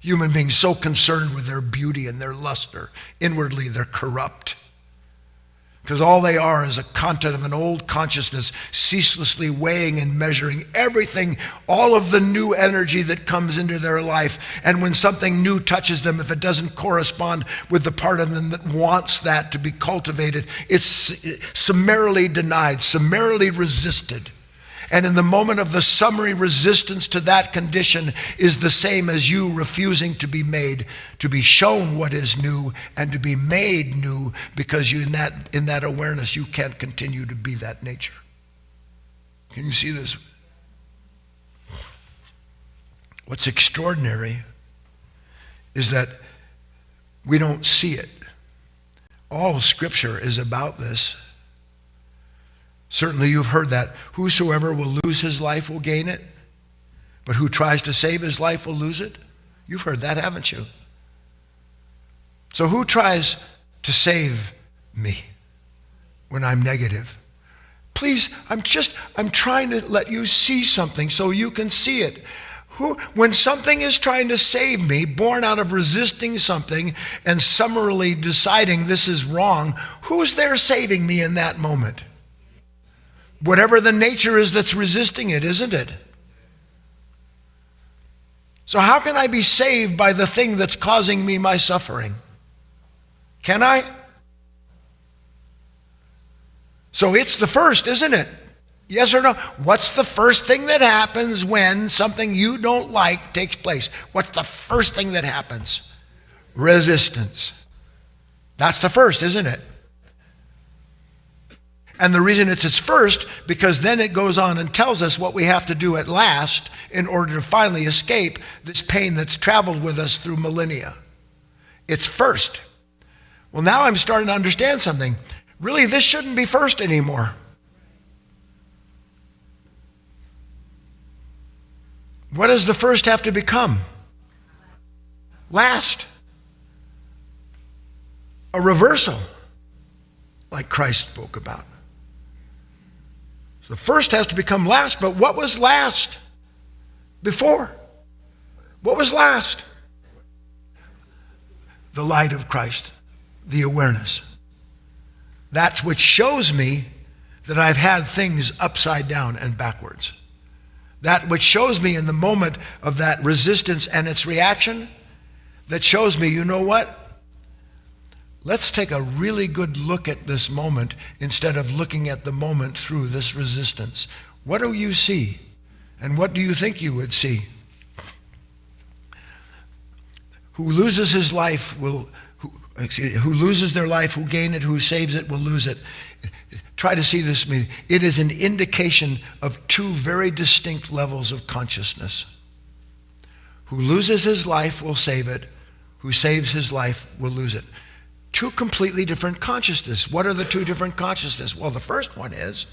Human beings so concerned with their beauty and their luster. Inwardly, they're corrupt. Because all they are is a content of an old consciousness, ceaselessly weighing and measuring everything, all of the new energy that comes into their life. And when something new touches them, if it doesn't correspond with the part of them that wants that to be cultivated, it's summarily denied, summarily resisted. And in the moment of the summary resistance to that condition is the same as you refusing to be made, to be shown what is new and to be made new, because you in that awareness you can't continue to be that nature. Can you see this? What's extraordinary is that we don't see it. All of Scripture is about this. Certainly you've heard that. Whosoever will lose his life will gain it, but who tries to save his life will lose it. You've heard that, haven't you? So who tries to save me when I'm negative? Please, I'm trying to let you see something so you can see it. When something is trying to save me, born out of resisting something and summarily deciding this is wrong, who's there saving me in that moment? Whatever the nature is that's resisting it, isn't it? So how can I be saved by the thing that's causing me my suffering? Can I? So it's the first, isn't it? Yes or no? What's the first thing that happens when something you don't like takes place? What's the first thing that happens? Resistance. That's the first, isn't it? And the reason it's first, because then it goes on and tells us what we have to do at last in order to finally escape this pain that's traveled with us through millennia. It's first. Well, now I'm starting to understand something. Really, this shouldn't be first anymore. What does the first have to become? Last. A reversal, like Christ spoke about. The first has to become last, but what was last before? What was last? The light of Christ, the awareness. That's what shows me that I've had things upside down and backwards. That which shows me in the moment of that resistance and its reaction, that shows me, you know what? Let's take a really good look at this moment instead of looking at the moment through this resistance. What do you see? And what do you think you would see? Who loses his life who loses their life will gain it, who saves it will lose it. Try to see this. It is an indication of two very distinct levels of consciousness. Who loses his life will save it, who saves his life will lose it. Two completely different consciousnesses. What are the two different consciousnesses? Well, the first one is,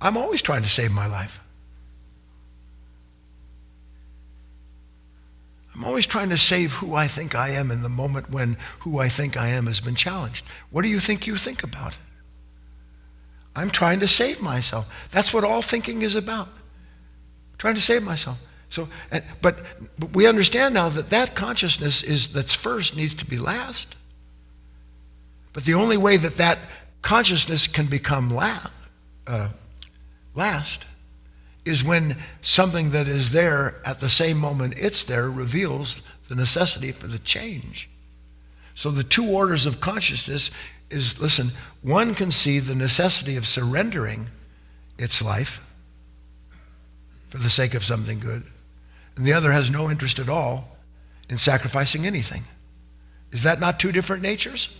I'm always trying to save my life. I'm always trying to save who I think I am in the moment when who I think I am has been challenged. What do you think about? I'm trying to save myself. That's what all thinking is about. Trying to save myself. But we understand now that consciousness that's first needs to be last. But the only way that consciousness can become last is when something that is there at the same moment it's there reveals the necessity for the change. So the two orders of consciousness is, listen, one can see the necessity of surrendering its life for the sake of something good, and the other has no interest at all in sacrificing anything. Is that not two different natures?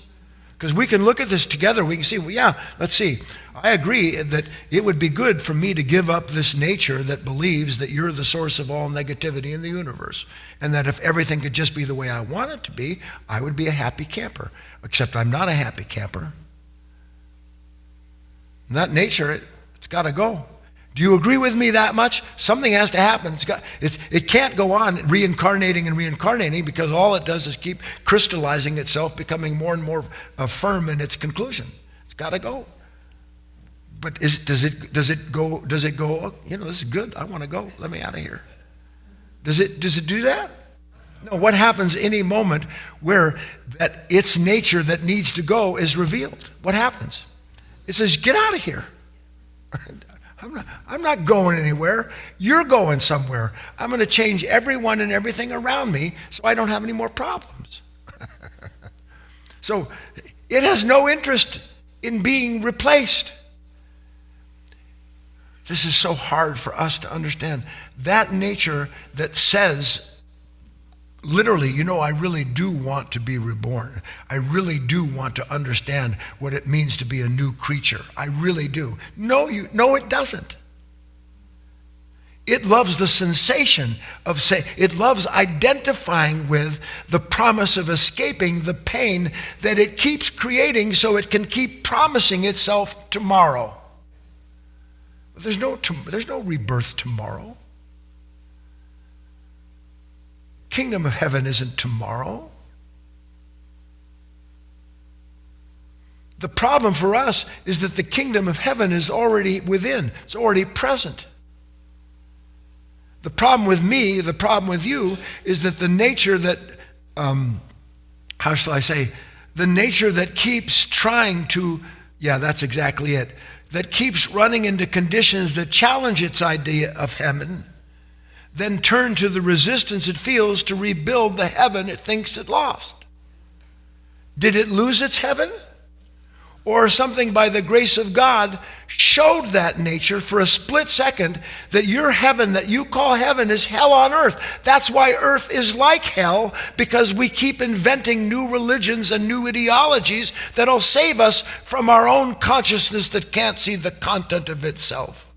Because we can look at this together. We can see, well, yeah, let's see. I agree that it would be good for me to give up this nature that believes that you're the source of all negativity in the universe, and that if everything could just be the way I want it to be, I would be a happy camper. Except I'm not a happy camper. And that nature, it's got to go. Do you agree with me that much? Something has to happen. It can't go on reincarnating and reincarnating, because all it does is keep crystallizing itself, becoming more and more firm in its conclusion. It's got to go. But does it go? Oh, this is good. I want to go. Let me out of here. Does it do that? No. What happens any moment where that its nature that needs to go is revealed? What happens? It says, "Get out of here." I'm not going anywhere. You're going somewhere. I'm going to change everyone and everything around me so I don't have any more problems. So it has no interest in being replaced. This is so hard for us to understand. That nature that says, literally, I really do want to be reborn. I really do want to understand what it means to be a new creature. I really do. No, it doesn't. It loves the sensation of it loves identifying with the promise of escaping the pain that it keeps creating so it can keep promising itself tomorrow. But there's no rebirth tomorrow. Kingdom of heaven isn't tomorrow. The problem for us is that the kingdom of heaven is already within. It's already present. The problem with me, the problem with you, is that the nature that, the nature that keeps trying to, that's exactly it, that keeps running into conditions that challenge its idea of heaven, then turn to the resistance it feels to rebuild the heaven it thinks it lost. Did it lose its heaven? Or something by the grace of God showed that nature for a split second that your heaven that you call heaven is hell on earth. That's why earth is like hell, because we keep inventing new religions and new ideologies that'll save us from our own consciousness that can't see the content of itself.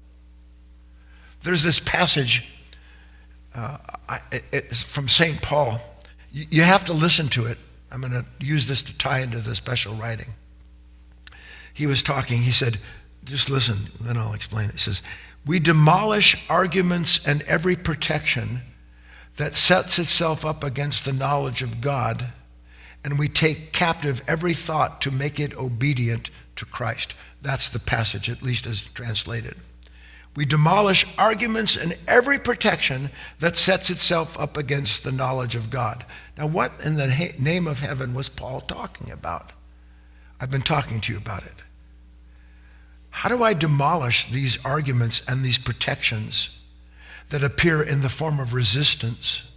There's this passage it's from St. Paul. You have to listen to it. I'm going to use this to tie into the special writing. He was talking, he said, just listen, then I'll explain it. He says, we demolish arguments and every protection that sets itself up against the knowledge of God, and we take captive every thought to make it obedient to Christ. That's the passage, at least as translated. We demolish arguments and every protection that sets itself up against the knowledge of God. Now, what in the name of heaven was Paul talking about? I've been talking to you about it. How do I demolish these arguments and these protections that appear in the form of resistance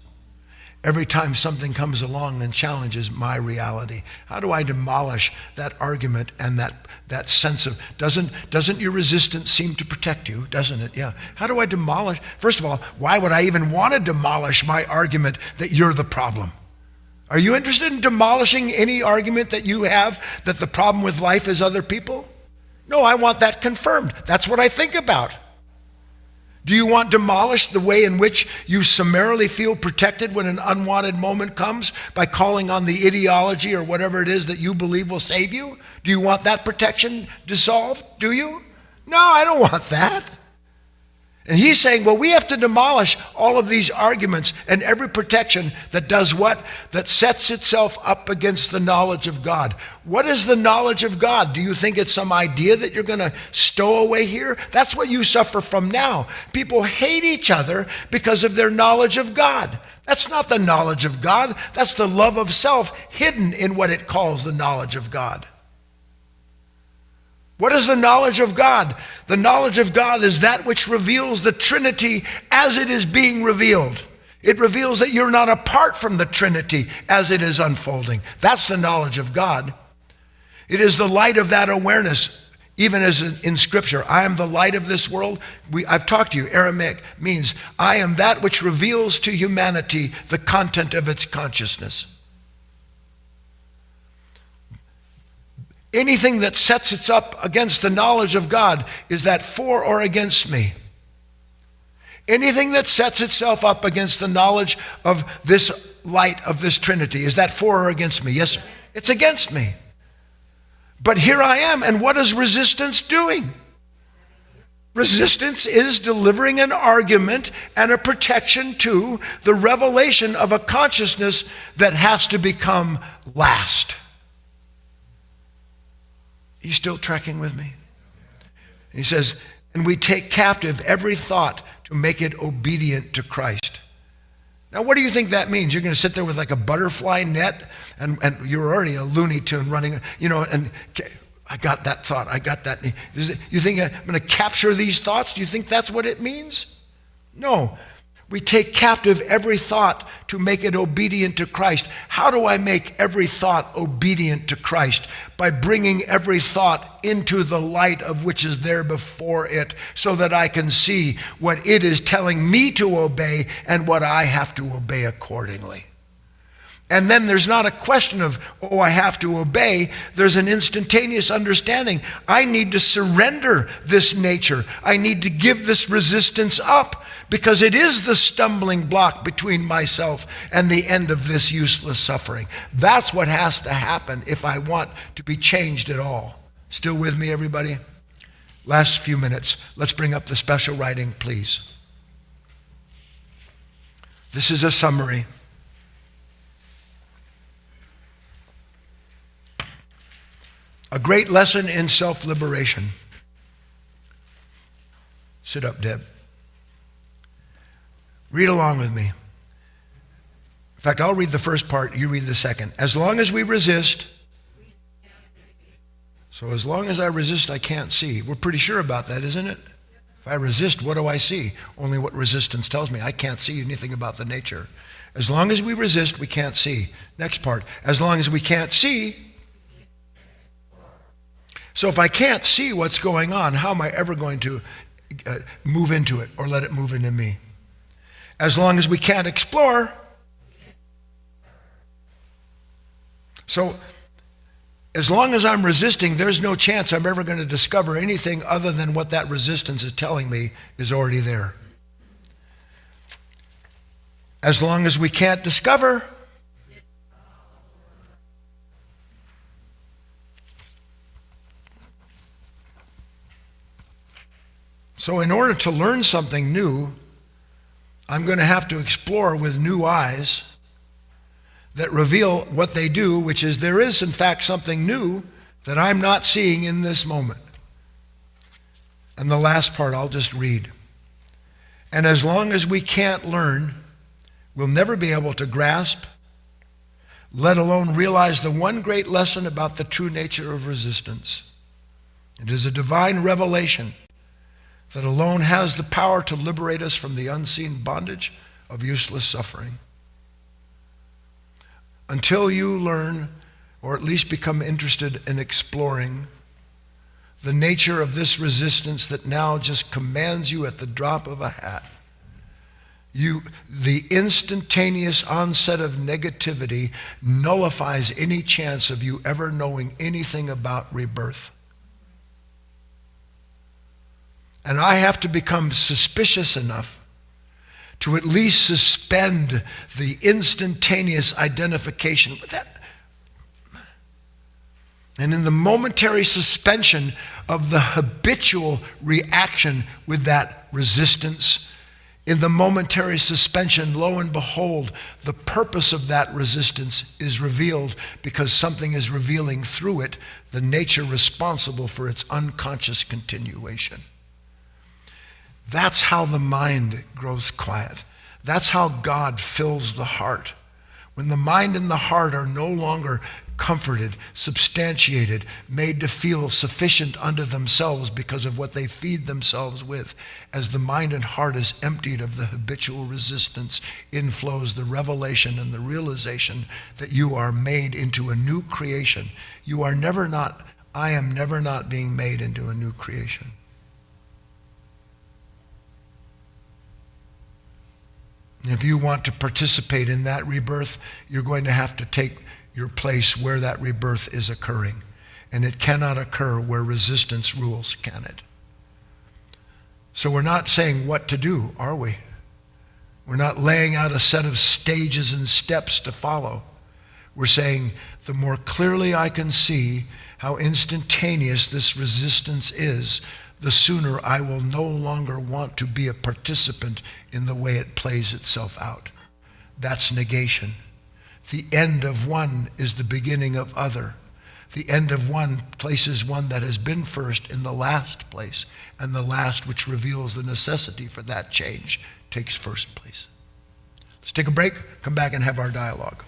every time something comes along and challenges my reality? How do I demolish that argument and that sense of, doesn't your resistance seem to protect you, doesn't it? Yeah. How do I demolish? First of all, why would I even want to demolish my argument that you're the problem? Are you interested in demolishing any argument that you have that the problem with life is other people? No, I want that confirmed. That's what I think about. Do you want demolished the way in which you summarily feel protected when an unwanted moment comes by calling on the ideology or whatever it is that you believe will save you? Do you want that protection dissolved? Do you? No, I don't want that. And he's saying, well, we have to demolish all of these arguments and every protection that does what? That sets itself up against the knowledge of God. What is the knowledge of God? Do you think it's some idea that you're going to stow away here? That's what you suffer from now. People hate each other because of their knowledge of God. That's not the knowledge of God. That's the love of self hidden in what it calls the knowledge of God. What is the knowledge of God? The knowledge of God is that which reveals the Trinity as it is being revealed. It reveals that you're not apart from the Trinity as it is unfolding. That's the knowledge of God. It is the light of that awareness, even as in Scripture. I am the light of this world. I've talked to you. Aramaic means I am that which reveals to humanity the content of its consciousness. Anything that sets its up against the knowledge of God is that for or against me. Anything that sets itself up against the knowledge of this light of this Trinity, is that for or against me? Yes, sir. It's against me. But here I am, and what is resistance doing? Resistance is delivering an argument and a protection to the revelation of a consciousness that has to become last. Are you still tracking with me? He says, and we take captive every thought to make it obedient to Christ. Now, what do you think that means? You're going to sit there with like a butterfly net, and you're already a Looney Tune running, and I got that thought, I got that. You think I'm going to capture these thoughts? Do you think that's what it means? No. We take captive every thought to make it obedient to Christ. How do I make every thought obedient to Christ? By bringing every thought into the light of which is there before it, so that I can see what it is telling me to obey and what I have to obey accordingly. And then there's not a question of, oh, I have to obey. There's an instantaneous understanding. I need to surrender this nature. I need to give this resistance up, because it is the stumbling block between myself and the end of this useless suffering. That's what has to happen if I want to be changed at all. Still with me, everybody? Last few minutes. Let's bring up the special writing, please. This is a summary. A great lesson in self-liberation. Sit up, Deb. Read along with me. In fact, I'll read the first part, you read the second. As long as we resist, so as long as I resist, I can't see. We're pretty sure about that, isn't it? If I resist, what do I see? Only what resistance tells me. I can't see anything about the nature. As long as we resist, we can't see. Next part. As long as we can't see, so if I can't see what's going on, how am I ever going to move into it or let it move into me? As long as we can't explore, so as long as I'm resisting, there's no chance I'm ever going to discover anything other than what that resistance is telling me is already there. As long as we can't discover, so in order to learn something new, I'm going to have to explore with new eyes that reveal what they do, which is there is in fact something new that I'm not seeing in this moment. And the last part I'll just read. And as long as we can't learn, we'll never be able to grasp, let alone realize the one great lesson about the true nature of resistance. It is a divine revelation that alone has the power to liberate us from the unseen bondage of useless suffering. Until you learn, or at least become interested in exploring, the nature of this resistance that now just commands you at the drop of a hat, the instantaneous onset of negativity nullifies any chance of you ever knowing anything about rebirth. And I have to become suspicious enough to at least suspend the instantaneous identification with that. And in the momentary suspension of the habitual reaction with that resistance, in the momentary suspension, lo and behold, the purpose of that resistance is revealed because something is revealing through it the nature responsible for its unconscious continuation. That's how the mind grows quiet. That's how God fills the heart. When the mind and the heart are no longer comforted, substantiated, made to feel sufficient unto themselves because of what they feed themselves with, as the mind and heart is emptied of the habitual resistance, inflows the revelation and the realization that you are made into a new creation. I am never not being made into a new creation. If you want to participate in that rebirth, you're going to have to take your place where that rebirth is occurring. And it cannot occur where resistance rules, can it? So we're not saying what to do, are we? We're not laying out a set of stages and steps to follow. We're saying the more clearly I can see how instantaneous this resistance is, the sooner I will no longer want to be a participant in the way it plays itself out. That's negation. The end of one is the beginning of other. The end of one places one that has been first in the last place, and the last, which reveals the necessity for that change, takes first place. Let's take a break, come back and have our dialogue.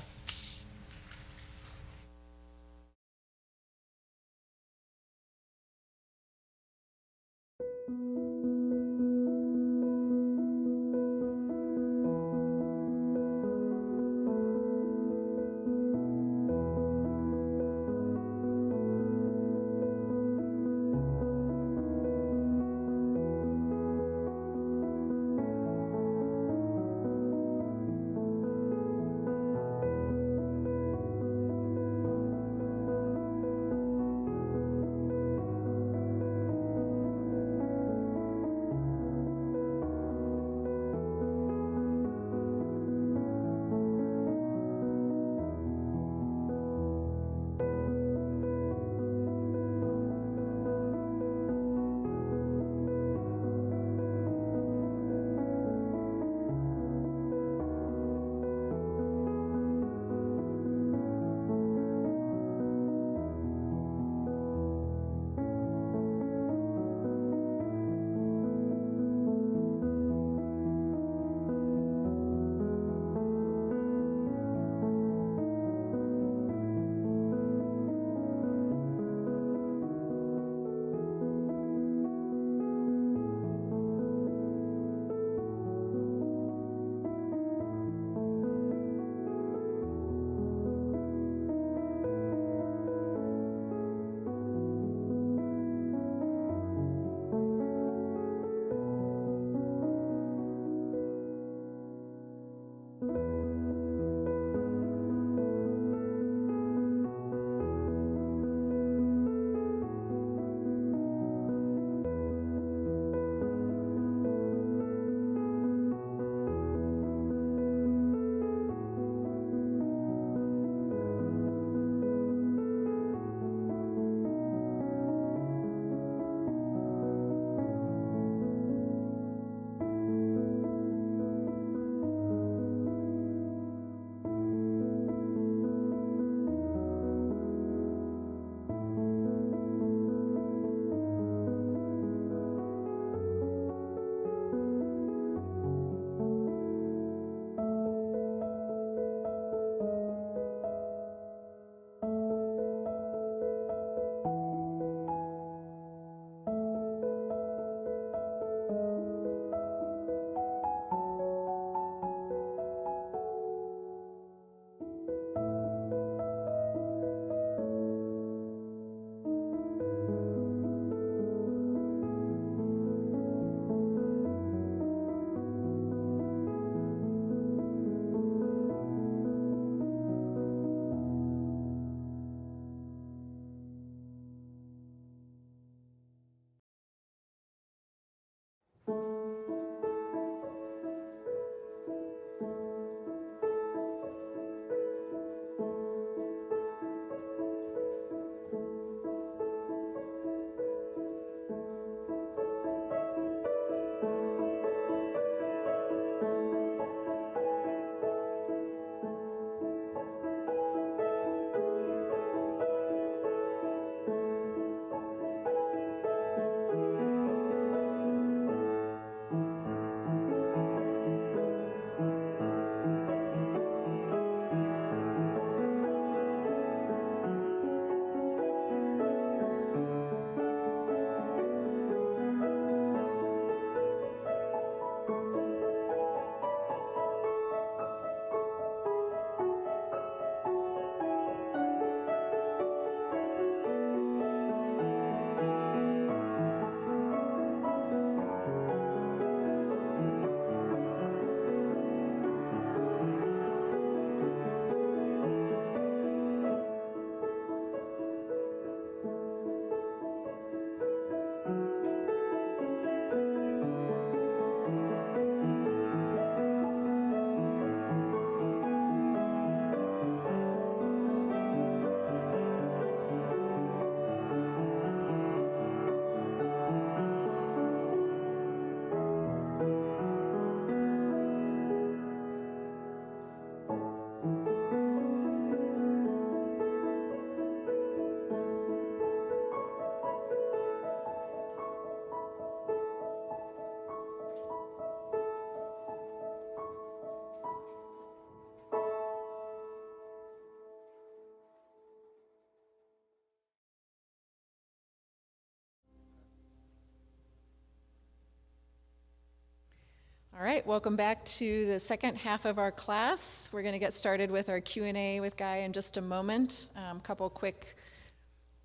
All right, welcome back to the second half of our class. We're going to get started with our Q&A with Guy in just a moment. A couple quick,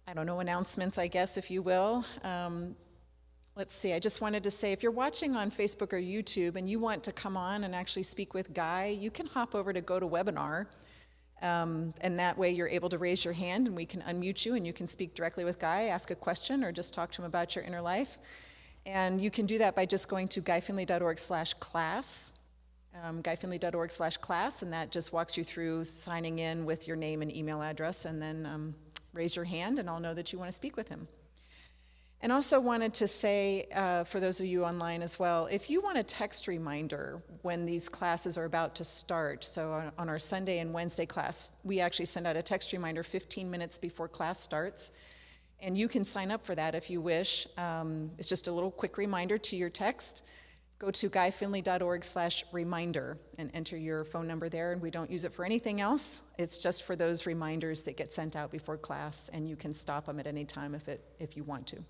announcements, I guess, if you will. Let's see, I just wanted to say, if you're watching on Facebook or YouTube and you want to come on and actually speak with Guy, you can hop over to GoToWebinar, and that way you're able to raise your hand and we can unmute you and you can speak directly with Guy, ask a question, or just talk to him about your inner life. And you can do that by just going to guyfinley.org/class, guyfinley.org/class, and that just walks you through signing in with your name and email address, and then raise your hand and I'll know that you want to speak with him. And also wanted to say, for those of you online as well, if you want a text reminder when these classes are about to start, so on our Sunday and Wednesday class, we actually send out a text reminder 15 minutes before class starts. And you can sign up for that if you wish. It's just a little quick reminder to your text. Go to guyfinley.org/reminder and enter your phone number there, and we don't use it for anything else. It's just for those reminders that get sent out before class, and you can stop them at any time if you want to.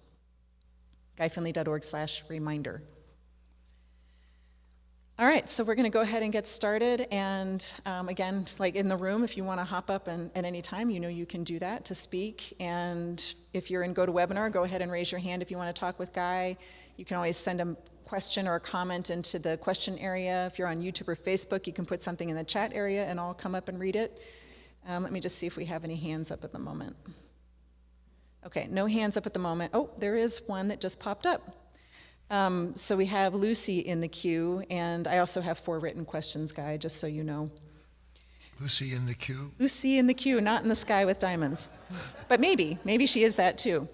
guyfinley.org/reminder. All right, so we're going to go ahead and get started, and again, like in the room, if you want to hop up at any time, you can do that to speak. And if you're in GoToWebinar, go ahead and raise your hand if you want to talk with Guy. You can always send a question or a comment into the question area. If you're on YouTube or Facebook, you can put something in the chat area and I'll come up and read it. Let me just see if we have any hands up at the moment. Okay, no hands up at the moment. Oh, there is one that just popped up. So we have Lucy in the queue, and I also have 4 written questions, Guy, just so you know. Lucy in the queue? Lucy in the queue, not in the sky with diamonds. But maybe she is that too.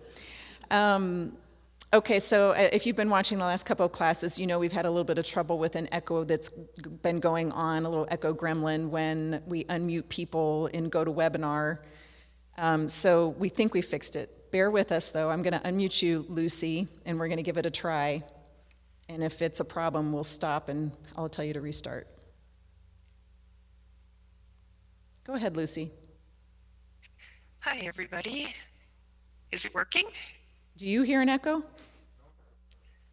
Okay, so if you've been watching the last couple of classes, we've had a little bit of trouble with an echo that's been going on, a little echo gremlin when we unmute people in GoToWebinar. So we think we fixed it. Bear with us, though. I'm going to unmute you, Lucy, and we're going to give it a try. And if it's a problem, we'll stop, and I'll tell you to restart. Go ahead, Lucy. Hi, everybody. Is it working? Do you hear an echo?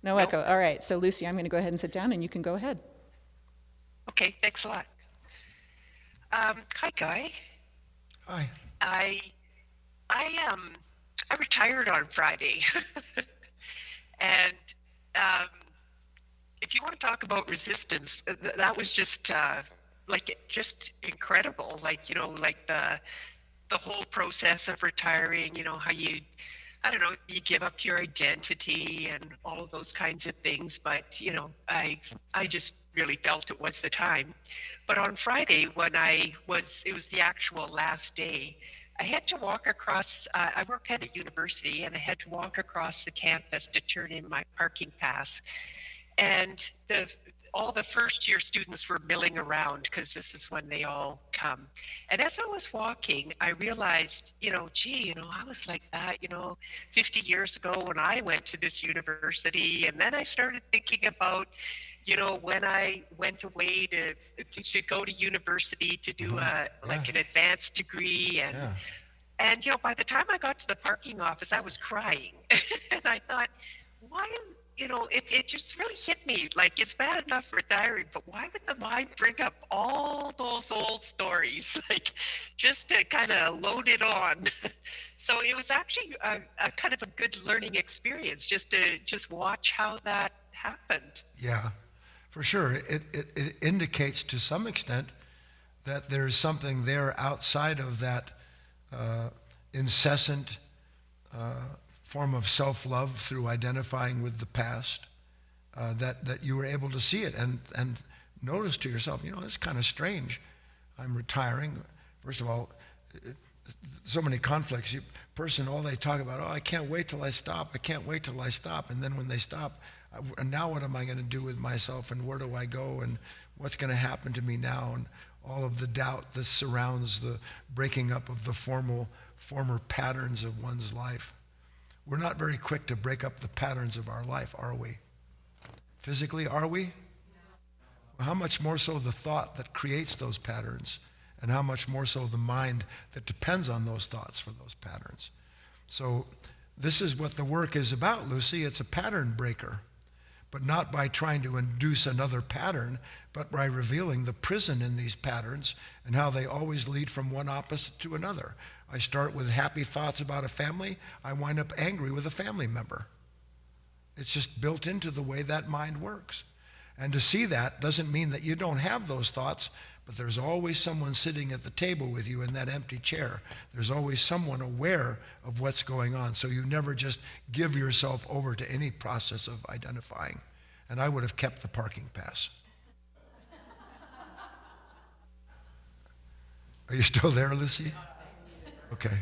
No echo. All right. So, Lucy, I'm going to go ahead and sit down, and you can go ahead. Okay, thanks a lot. Hi, Guy. Hi. I retired on Friday, and if you want to talk about resistance, that was just just incredible. Like the whole process of retiring. How you give up your identity and all of those kinds of things. But I just really felt it was the time. But on Friday, when it was the actual last day, I had to walk across, I work at a university, and I had to walk across the campus to turn in my parking pass. And all the first year students were milling around because this is when they all come. And as I was walking, I realized, I was like that, 50 years ago when I went to this university. And then I started thinking about, when I went away to go to university to do an advanced degree, and by the time I got to the parking office, I was crying, and I thought, it just really hit me. Like, it's bad enough retiring, but why would the mind bring up all those old stories, like just to kind of load it on? So it was actually a kind of a good learning experience, just to watch how that happened. Yeah. For sure, it indicates to some extent that there's something there outside of that incessant form of self-love through identifying with the past, that you were able to see it and notice to yourself, it's kind of strange. I'm retiring. First of all, so many conflicts. All they talk about, I can't wait till I stop. I can't wait till I stop. And then when they stop, and now what am I going to do with myself, and where do I go, and what's going to happen to me now, and all of the doubt that surrounds the breaking up of the former patterns of one's life. We're not very quick to break up the patterns of our life, are we? Physically, are we? Well, how much more so the thought that creates those patterns, and how much more so the mind that depends on those thoughts for those patterns. So this is what the work is about, Lucy. It's a pattern breaker. but not by trying to induce another pattern, but by revealing the prison in these patterns and how they always lead from one opposite to another. I start with happy thoughts about a family, I wind up angry with a family member. It's just built into the way that mind works. And to see that doesn't mean that you don't have those thoughts, but there's always someone sitting at the table with you in that empty chair. There's always someone aware of what's going on, so you never just give yourself over to any process of identifying. And I would have kept the parking pass. Are you still there, Lucy? Okay.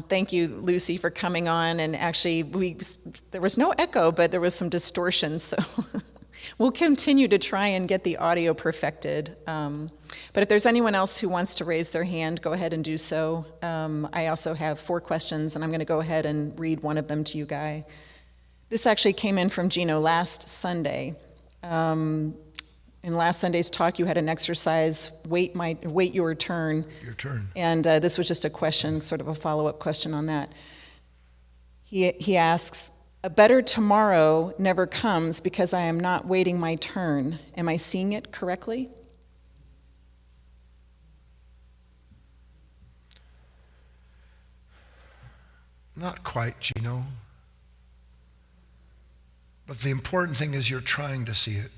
Thank you, Lucy, for coming on. And actually, there was no echo, but there was some distortion. So we'll continue to try and get the audio perfected. But if there's anyone else who wants to raise their hand, go ahead and do so. I also have 4 questions, and I'm going to go ahead and read one of them to you, Guy. This actually came in from Gino last Sunday. In last Sunday's talk, you had an exercise, wait your turn. Your turn. And this was just a question, sort of a follow-up question on that. He asks, a better tomorrow never comes because I am not waiting my turn. Am I seeing it correctly? Not quite, Gino. But the important thing is you're trying to see it.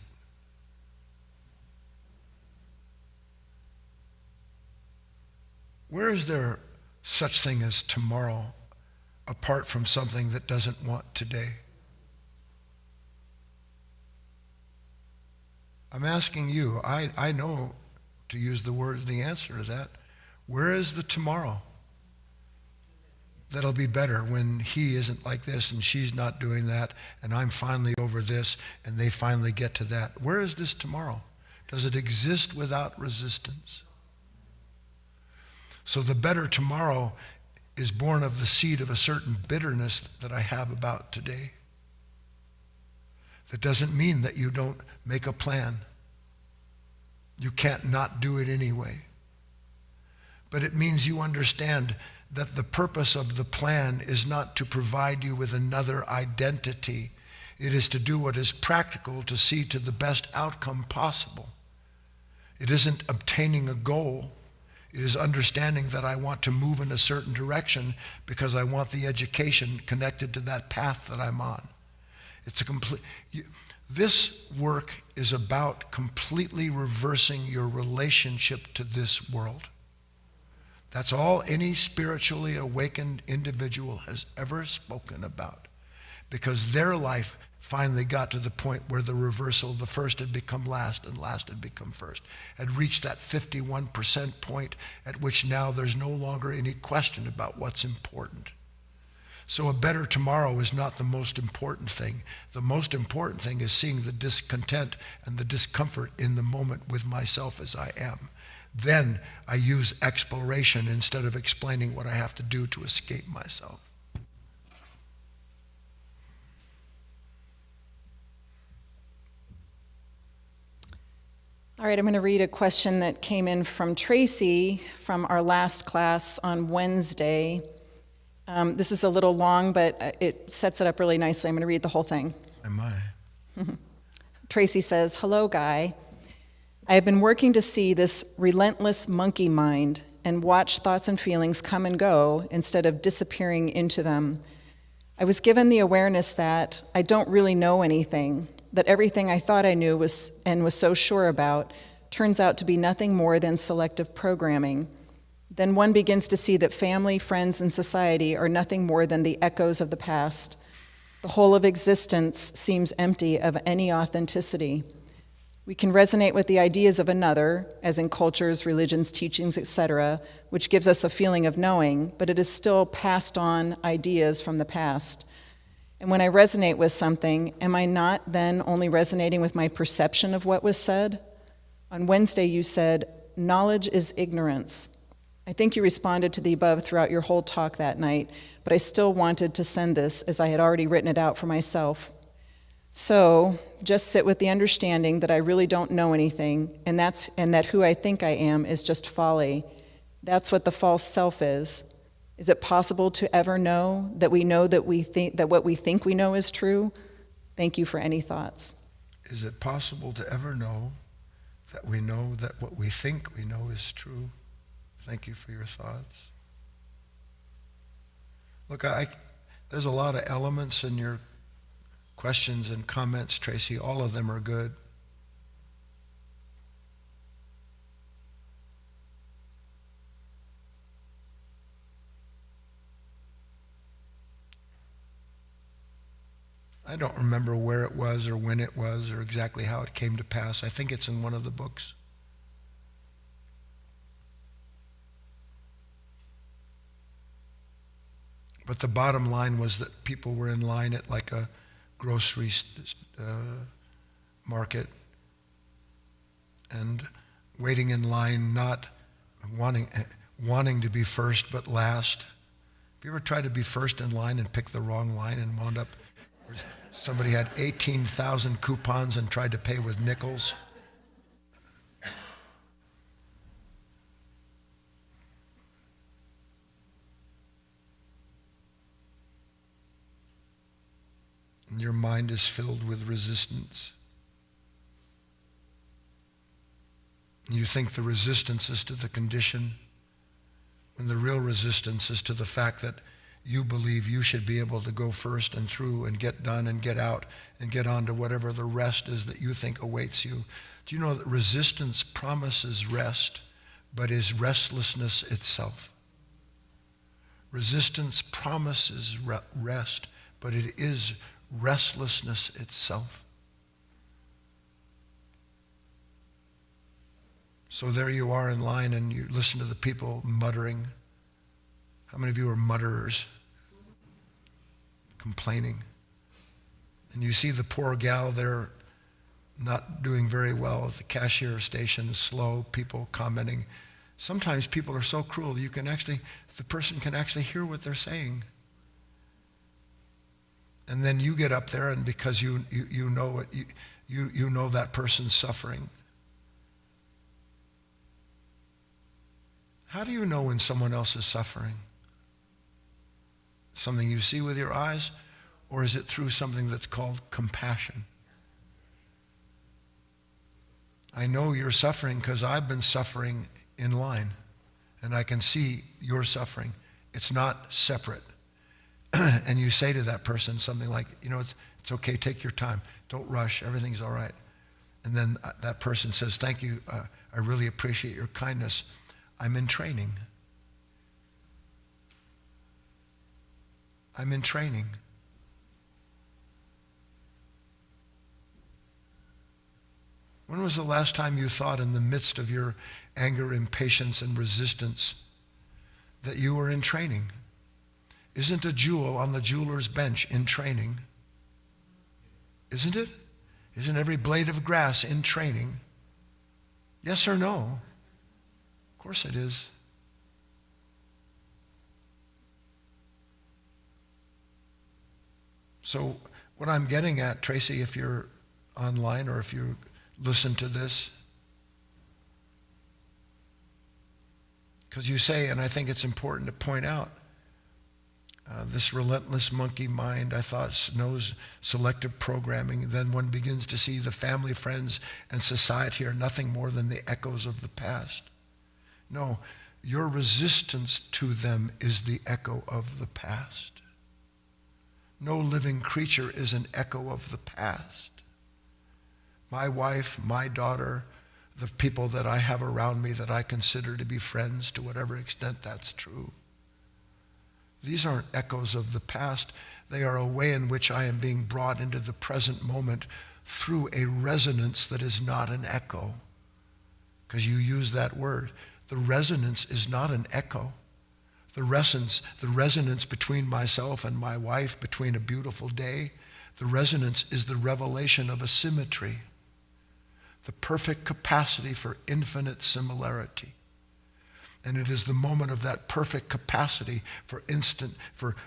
Where is there such thing as tomorrow apart from something that doesn't want today? I'm asking you, I know to use the word, the answer to that. Where is the tomorrow that'll be better when he isn't like this and she's not doing that and I'm finally over this and they finally get to that? Where is this tomorrow? Does it exist without resistance? So the better tomorrow is born of the seed of a certain bitterness that I have about today. That doesn't mean that you don't make a plan. You can't not do it anyway. But it means you understand that the purpose of the plan is not to provide you with another identity. It is to do what is practical to see to the best outcome possible. It isn't obtaining a goal. It is understanding that I want to move in a certain direction because I want the education connected to that path that I'm on. It's a complete. This work is about completely reversing your relationship to this world. That's all any spiritually awakened individual has ever spoken about, because their life finally got to the point where the reversal, the first had become last and last had become first, had reached that 51% point at which now there's no longer any question about what's important. So a better tomorrow is not the most important thing. The most important thing is seeing the discontent and the discomfort in the moment with myself as I am. Then I use exploration instead of explaining what I have to do to escape myself. All right, I'm going to read a question that came in from Tracy from our last class on Wednesday. This is a little long, but it sets it up really nicely. I'm going to read the whole thing. Am I? Tracy says, hello, Guy. I have been working to see this relentless monkey mind and watch thoughts and feelings come and go instead of disappearing into them. I was given the awareness that I don't really know anything, that everything I thought I knew was so sure about turns out to be nothing more than selective programming. Then one begins to see that family, friends, and society are nothing more than the echoes of the past. The whole of existence seems empty of any authenticity. We can resonate with the ideas of another, as in cultures, religions, teachings, etc., which gives us a feeling of knowing, but it is still passed on ideas from the past. And when I resonate with something, am I not then only resonating with my perception of what was said? On Wednesday, you said, knowledge is ignorance. I think you responded to the above throughout your whole talk that night, but I still wanted to send this as I had already written it out for myself. So, just sit with the understanding that I really don't know anything, and that who I think I am is just folly. That's what the false self is. Is it possible to ever know that what we think we know is true? Thank you for any thoughts. Is it possible to ever know that we know that what we think we know is true? Thank you for your thoughts. Look, there's a lot of elements in your questions and comments, Tracy. All of them are good. I don't remember where it was or when it was or exactly how it came to pass. I think it's in one of the books. But the bottom line was that people were in line at like a grocery market and waiting in line, not wanting to be first but last. Have you ever tried to be first in line and picked the wrong line and wound up where somebody had 18,000 coupons and tried to pay with nickels? And your mind is filled with resistance. You think the resistance is to the condition, when the real resistance is to the fact that you believe you should be able to go first and through and get done and get out and get on to whatever the rest is that you think awaits you. Do you know that resistance promises rest, but is restlessness itself? Resistance promises rest, but it is restlessness itself. So there you are in line and you listen to the people muttering. How many of you are mutterers? Complaining. And you see the poor gal there not doing very well at the cashier station, slow, people commenting. Sometimes people are so cruel, the person can actually hear what they're saying. And then you get up there, and because you know it, you know that person's suffering. How do you know when someone else is suffering? Something you see with your eyes, or is it through something that's called compassion? I know you're suffering because I've been suffering in line, and I can see your suffering. It's not separate. And you say to that person something like, it's okay, take your time. Don't rush, everything's all right. And then that person says, thank you, I really appreciate your kindness. I'm in training. I'm in training. When was the last time you thought in the midst of your anger, impatience, and resistance that you were in training? Isn't a jewel on the jeweler's bench in training? Isn't it? Isn't every blade of grass in training? Yes or no? Of course it is. So what I'm getting at, Tracy, if you're online or if you listen to this, because you say, and I think it's important to point out, this relentless monkey mind, I thought, knows selective programming. Then one begins to see the family, friends, and society are nothing more than the echoes of the past. No, your resistance to them is the echo of the past. No living creature is an echo of the past. My wife, my daughter, the people that I have around me that I consider to be friends, to whatever extent that's true. These aren't echoes of the past. They are a way in which I am being brought into the present moment through a resonance that is not an echo. Because you use that word. The resonance is not an echo. The resonance between myself and my wife, between a beautiful day, the resonance is the revelation of a symmetry, the perfect capacity for infinite similarity. And it is the moment of that perfect capacity for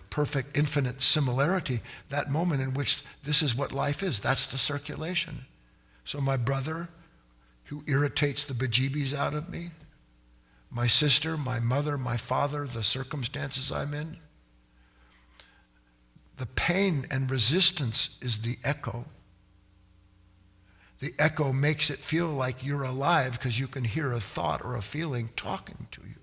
perfect infinite similarity, that moment in which this is what life is. That's the circulation. So my brother, who irritates the bejeebies out of me, my sister, my mother, my father, the circumstances I'm in. The pain and resistance is the echo. The echo makes it feel like you're alive because you can hear a thought or a feeling talking to you.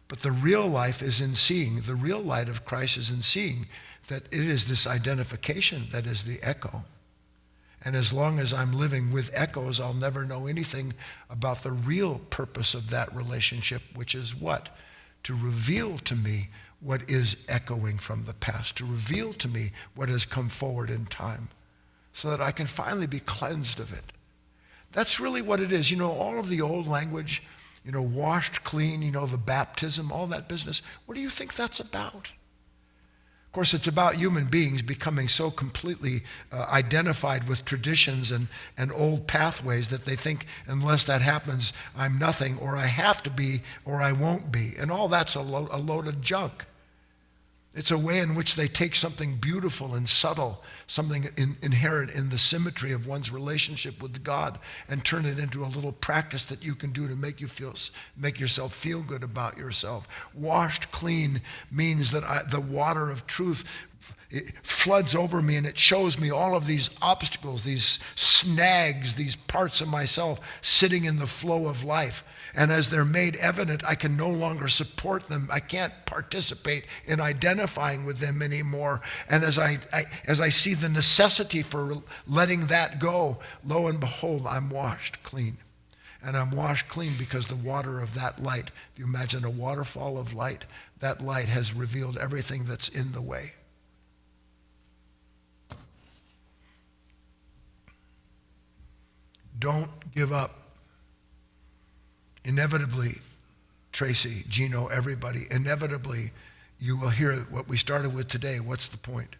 But the real life is in seeing. The real light of Christ is in seeing that it is this identification that is the echo. And as long as I'm living with echoes, I'll never know anything about the real purpose of that relationship, which is what? To reveal to me what is echoing from the past, to reveal to me what has come forward in time, so that I can finally be cleansed of it. That's really what it is. You know, all of the old language, you know, washed clean, you know, the baptism, all that business. What do you think that's about? Of course, it's about human beings becoming so completely identified with traditions and old pathways that they think unless that happens, I'm nothing, or I have to be, or I won't be. And all that's a load of junk. It's a way in which they take something beautiful and subtle, something inherent in the symmetry of one's relationship with God, and turn it into a little practice that you can do to make yourself feel good about yourself. Washed clean means that the water of truth, it floods over me and it shows me all of these obstacles, these snags, these parts of myself sitting in the flow of life. And as they're made evident, I can no longer support them. I can't participate in identifying with them anymore. And as I see the necessity for letting that go, lo and behold, I'm washed clean. And I'm washed clean because the water of that light, if you imagine a waterfall of light, that light has revealed everything that's in the way. Don't give up. Inevitably, Tracy, Gino, everybody, inevitably you will hear what we started with today. What's the point?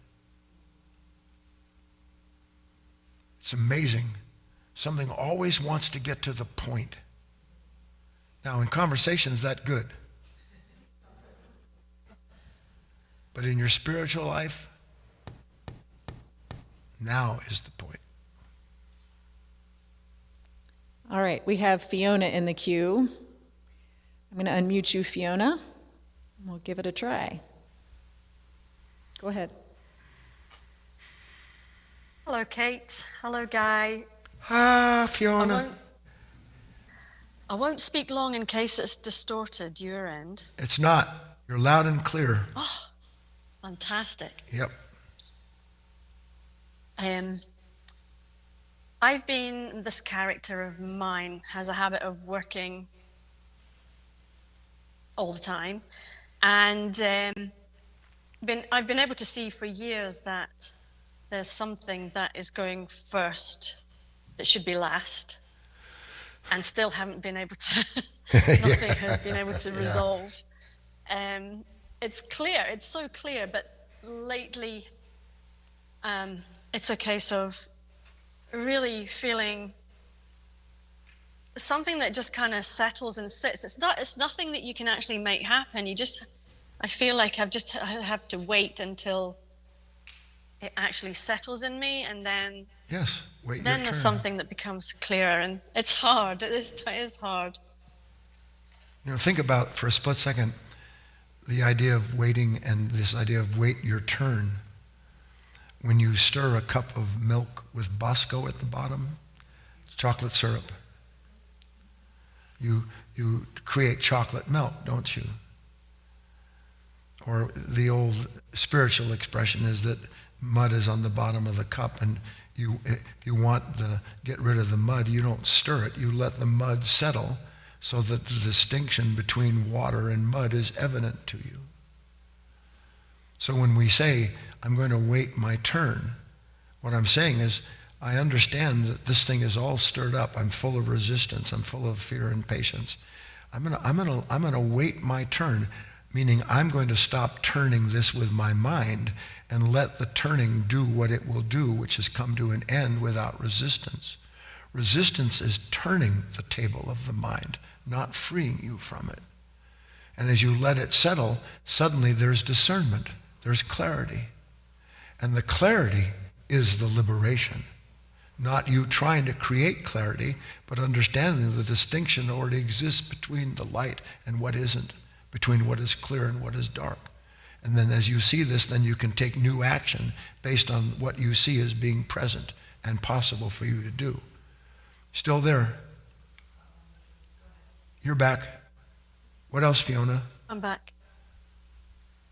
It's amazing. Something always wants to get to the point. Now, in conversations, that's good. But in your spiritual life, now is the point. All right, we have Fiona in the queue. I'm going to unmute you, Fiona, and we'll give it a try. Go ahead. Hello, Kate. Hello, Guy. Fiona. I won't speak long in case it's distorted your end. It's not. You're loud and clear. Oh, fantastic. Yep. This character of mine has a habit of working all the time. And I've been able to see for years that there's something that is going first that should be last, and still haven't been able to, nothing has been able to resolve. It's clear, it's so clear, but lately it's a case of really feeling something that just kind of settles and sits. It's nothing that you can actually make happen. I feel like I have to wait until it actually settles in me, and then Yes, wait then your there's turn. something that becomes clearer, and it's hard. It is hard. You know, think about for a split second the idea of waiting and this idea of wait your turn. When you stir a cup of milk with Bosco at the bottom, chocolate syrup, you create chocolate milk, don't you? Or the old spiritual expression is that mud is on the bottom of the cup, and if you want to get rid of the mud, you don't stir it. You let the mud settle so that the distinction between water and mud is evident to you. So when we say, I'm going to wait my turn, what I'm saying is, I understand that this thing is all stirred up. I'm full of resistance. I'm full of fear and patience. I'm gonna wait my turn, meaning I'm going to stop turning this with my mind and let the turning do what it will do, which is come to an end without resistance. Resistance is turning the table of the mind, not freeing you from it. And as you let it settle, suddenly there's discernment, there's clarity. And the clarity is the liberation. Not you trying to create clarity, but understanding the distinction already exists between the light and what isn't, between what is clear and what is dark. And then as you see this, then you can take new action based on what you see as being present and possible for you to do. Still there? You're back. What else, Fiona? I'm back.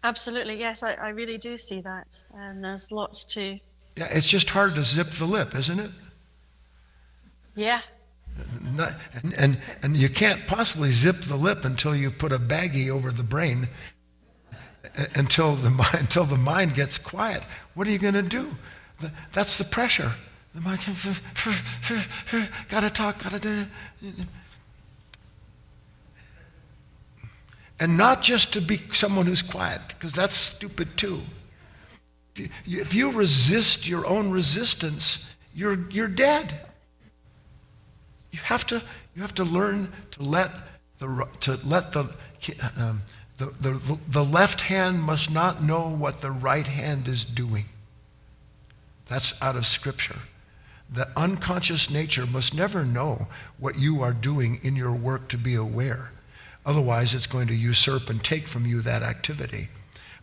Absolutely, yes, I really do see that. And there's lots to... Yeah, it's just hard to zip the lip, isn't it? Yeah. And you can't possibly zip the lip until you put a baggie over the brain, until the mind gets quiet. What are you going to do? That's the pressure. The mind, gotta talk, gotta do. And not just to be someone who's quiet, because that's stupid too. If you resist your own resistance, you're dead. You have to learn to let the left hand must not know what the right hand is doing. That's out of Scripture. The unconscious nature must never know what you are doing in your work to be aware. Otherwise, it's going to usurp and take from you that activity.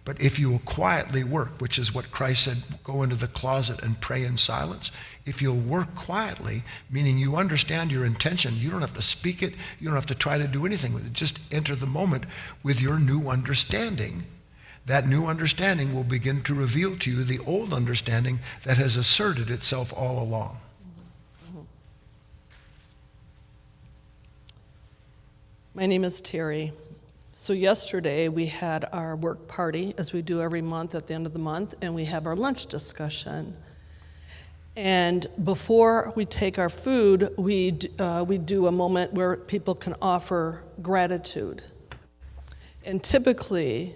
But if you will quietly work, which is what Christ said, go into the closet and pray in silence. If you'll work quietly, meaning you understand your intention, you don't have to speak it, you don't have to try to do anything with it. Just enter the moment with your new understanding. That new understanding will begin to reveal to you the old understanding that has asserted itself all along. My name is Terry. So yesterday we had our work party, as we do every month at the end of the month, and we have our lunch discussion. And before we take our food, we do a moment where people can offer gratitude. And typically,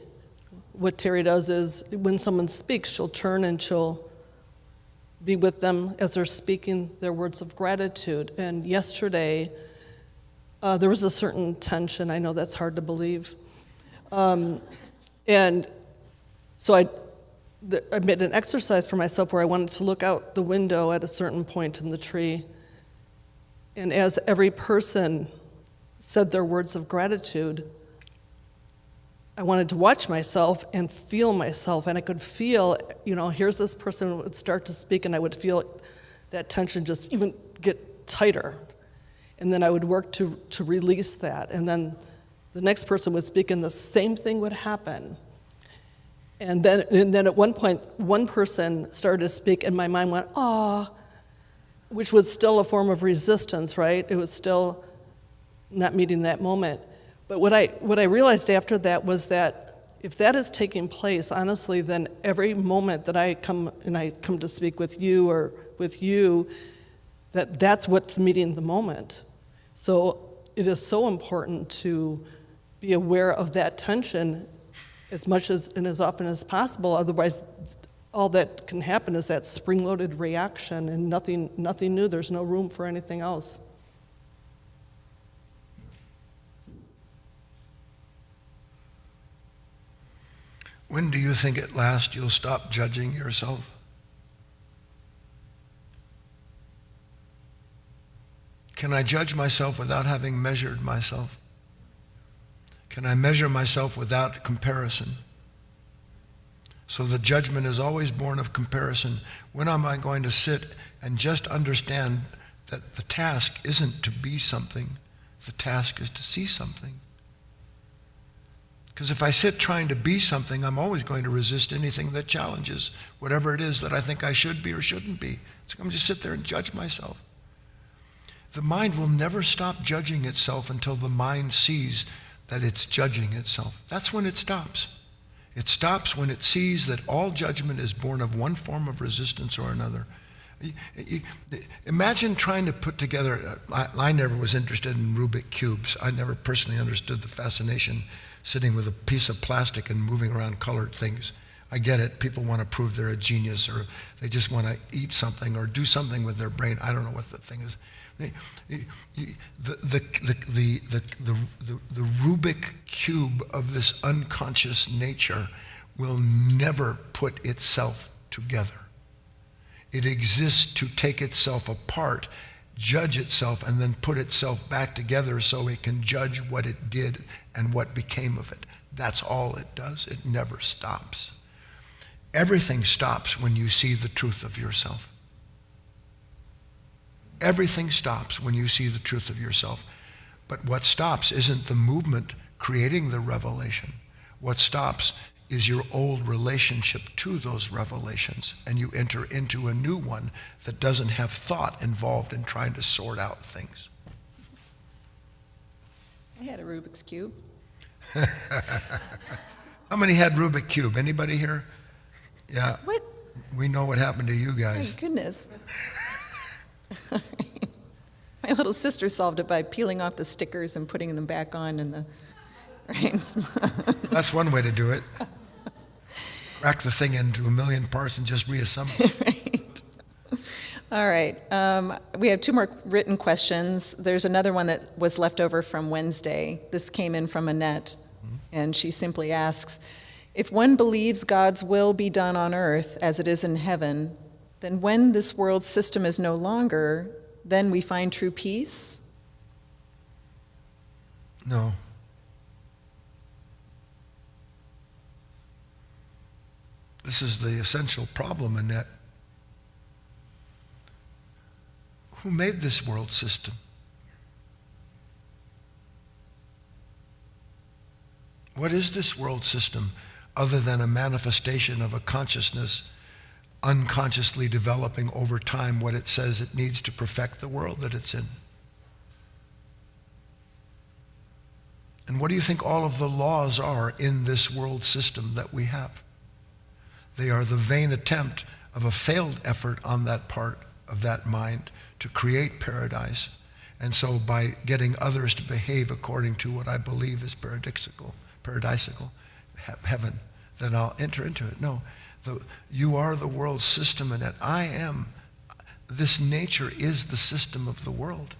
what Terry does is when someone speaks, she'll turn and she'll be with them as they're speaking their words of gratitude. And yesterday, there was a certain tension. I know that's hard to believe. And so I made an exercise for myself where I wanted to look out the window at a certain point in the tree. And as every person said their words of gratitude, I wanted to watch myself and feel myself. And I could feel, here's this person who would start to speak, and I would feel that tension just even get tighter. And then I would work to release that. And then the next person would speak, and the same thing would happen. And then at one point, one person started to speak, and my mind went, "Ah," which was still a form of resistance, right? It was still not meeting that moment. But what I realized after that was that if that is taking place, honestly, then every moment that I come to speak with you or with you, that's what's meeting the moment. So it is so important to be aware of that tension as much as and as often as possible. Otherwise, all that can happen is that spring-loaded reaction and nothing new. There's no room for anything else. When do you think at last you'll stop judging yourself? Can I judge myself without having measured myself? Can I measure myself without comparison? So the judgment is always born of comparison. When am I going to sit and just understand that the task isn't to be something, the task is to see something? Because if I sit trying to be something, I'm always going to resist anything that challenges whatever it is that I think I should be or shouldn't be. So I'm just sit there and judge myself. The mind will never stop judging itself until the mind sees that it's judging itself. That's when it stops. It stops when it sees that all judgment is born of one form of resistance or another. Imagine trying to put together, I never was interested in Rubik cubes. I never personally understood the fascination sitting with a piece of plastic and moving around colored things. I get it. People want to prove they're a genius, or they just want to eat something or do something with their brain. I don't know what the thing is. The Rubik cube of this unconscious nature will never put itself together. It exists to take itself apart, judge itself, and then put itself back together so it can judge what it did and what became of it. That's all it does. It never stops. Everything stops when you see the truth of yourself. Everything stops when you see the truth of yourself. But what stops isn't the movement creating the revelation. What stops is your old relationship to those revelations, and you enter into a new one that doesn't have thought involved in trying to sort out things. I had a Rubik's Cube. How many had Rubik's Cube? Anybody here? Yeah. What? We know what happened to you guys. My goodness. My little sister solved it by peeling off the stickers and putting them back on in the reins. That's one way to do it. Crack the thing into a million parts and just reassemble it. Right. All right. We have 2 more written questions. There's another one that was left over from Wednesday. This came in from Annette, and she simply asks, if one believes God's will be done on earth as it is in heaven, then when this world system is no longer, then we find true peace? No. This is the essential problem, Annette. Who made this world system? What is this world system other than a manifestation of a consciousness unconsciously developing over time what it says it needs to perfect the world that it's in? And what do you think all of the laws are in this world system that we have? They are the vain attempt of a failed effort on that part of that mind to create paradise. And so by getting others to behave according to what I believe is paradisical, heaven, then I'll enter into it. No, you are the world system, and that I am. This nature is the system of the world.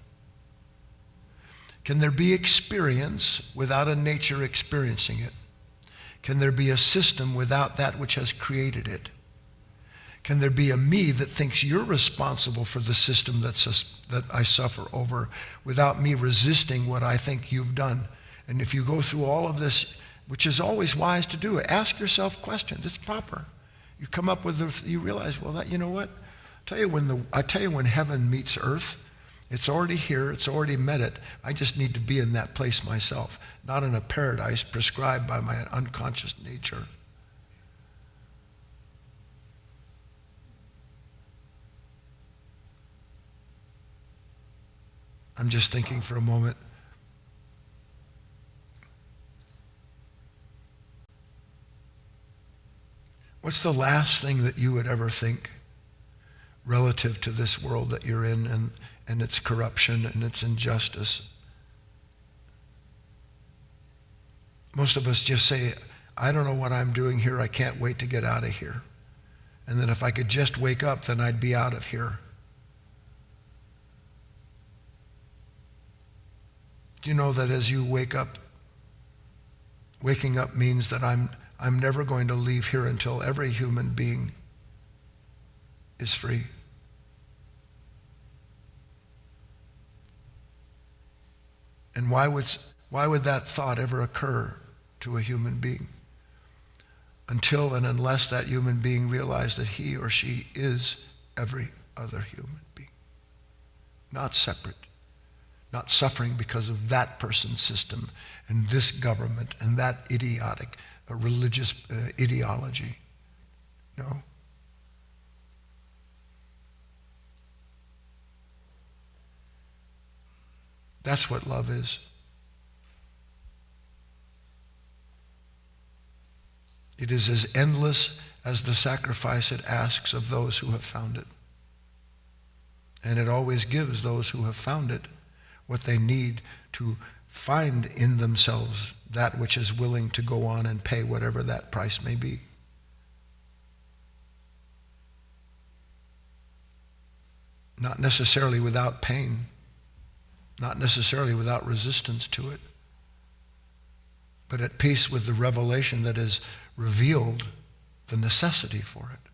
Can there be experience without a nature experiencing it? Can there be a system without that which has created it? Can there be a me that thinks you're responsible for the system that I suffer over without me resisting what I think you've done? And if you go through all of this, which is always wise to do, ask yourself questions. It's proper. You come up with, you realize, well, you know what? I tell you when heaven meets earth, it's already here, it's already met it. I just need to be in that place myself, not in a paradise prescribed by my unconscious nature. I'm just thinking for a moment. What's the last thing that you would ever think relative to this world that you're in and its corruption and its injustice? Most of us just say, I don't know what I'm doing here. I can't wait to get out of here. And then if I could just wake up, then I'd be out of here. Do you know that as you wake up, waking up means that I'm never going to leave here until every human being is free? And why would that thought ever occur to a human being? Until and unless that human being realized that he or she is every other human being. Not separate. Not suffering because of that person's system and this government and that idiotic religious ideology. No. That's what love is. It is as endless as the sacrifice it asks of those who have found it. And it always gives those who have found it what they need to find in themselves that which is willing to go on and pay whatever that price may be. Not necessarily without pain, not necessarily without resistance to it, but at peace with the revelation that has revealed the necessity for it.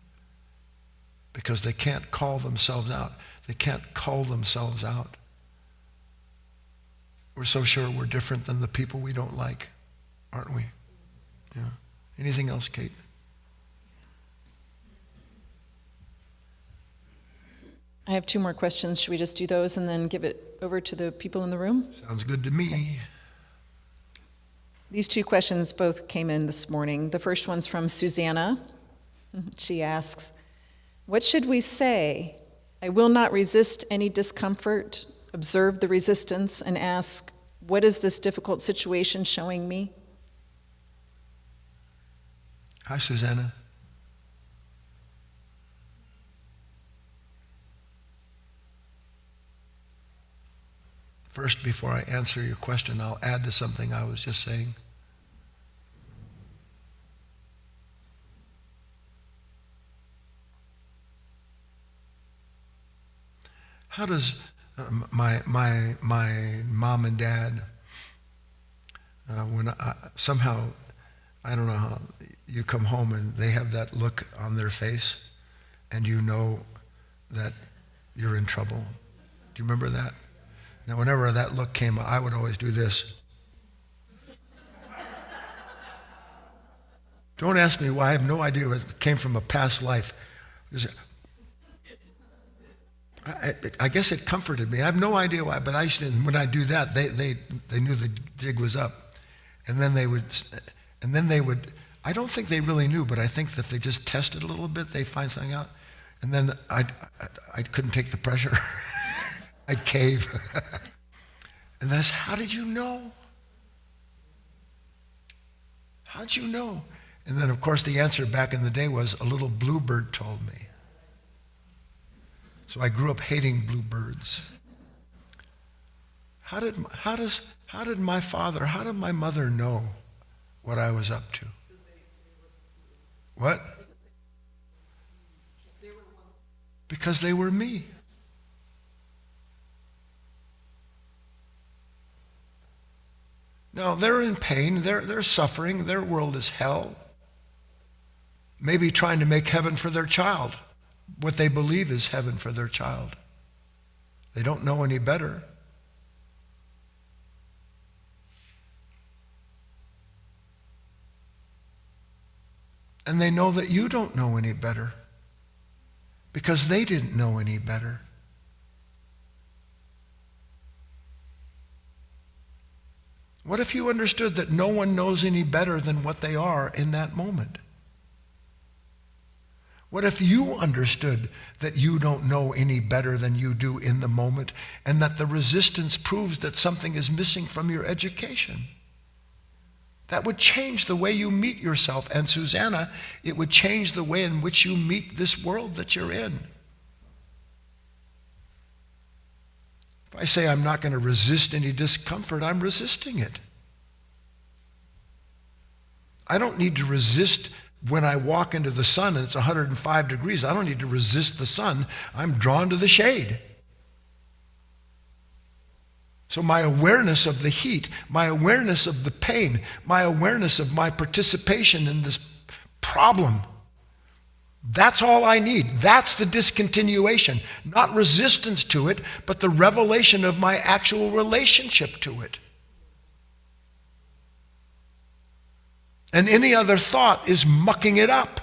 because they can't call themselves out. They can't call themselves out. We're so sure we're different than the people we don't like, aren't we? Yeah. Anything else, Kate? I have 2 more questions. Should we just do those and then give it over to the people in the room? Sounds good to me. These 2 questions both came in this morning. The first one's from Susanna. She asks, what should we say? I will not resist any discomfort, observe the resistance, and ask, what is this difficult situation showing me? Hi, Susanna. First, before I answer your question, I'll add to something I was just saying. How does my mom and dad, when somehow, I don't know how, you come home and they have that look on their face and you know that you're in trouble. Do you remember that? Now, whenever that look came, I would always do this. Don't ask me why. I have no idea. It came from a past life. I guess it comforted me. I have no idea why, but when I do that, they knew the jig was up. And then they would, I don't think they really knew, but I think that they just tested a little bit, they find something out. And then I couldn't take the pressure. I'd cave. And that's, how did you know? How did you know? And then, of course, the answer back in the day was, a little bluebird told me. So I grew up hating bluebirds. How did my father, how did my mother know what I was up to? What? Because they were me. Now, they're in pain, they're suffering, their world is hell. Maybe trying to make heaven for their child, what they believe is heaven for their child. They don't know any better. And they know that you don't know any better because they didn't know any better. What if you understood that no one knows any better than what they are in that moment? What if you understood that you don't know any better than you do in the moment, and that the resistance proves that something is missing from your education? That would change the way you meet yourself. And Susanna, it would change the way in which you meet this world that you're in. If I say I'm not going to resist any discomfort, I'm resisting it. I don't need to resist when I walk into the sun and it's 105 degrees. I don't need to resist the sun. I'm drawn to the shade. So my awareness of the heat, my awareness of the pain, my awareness of my participation in this problem, that's all I need. That's the discontinuation. Not resistance to it, but the revelation of my actual relationship to it. And any other thought is mucking it up.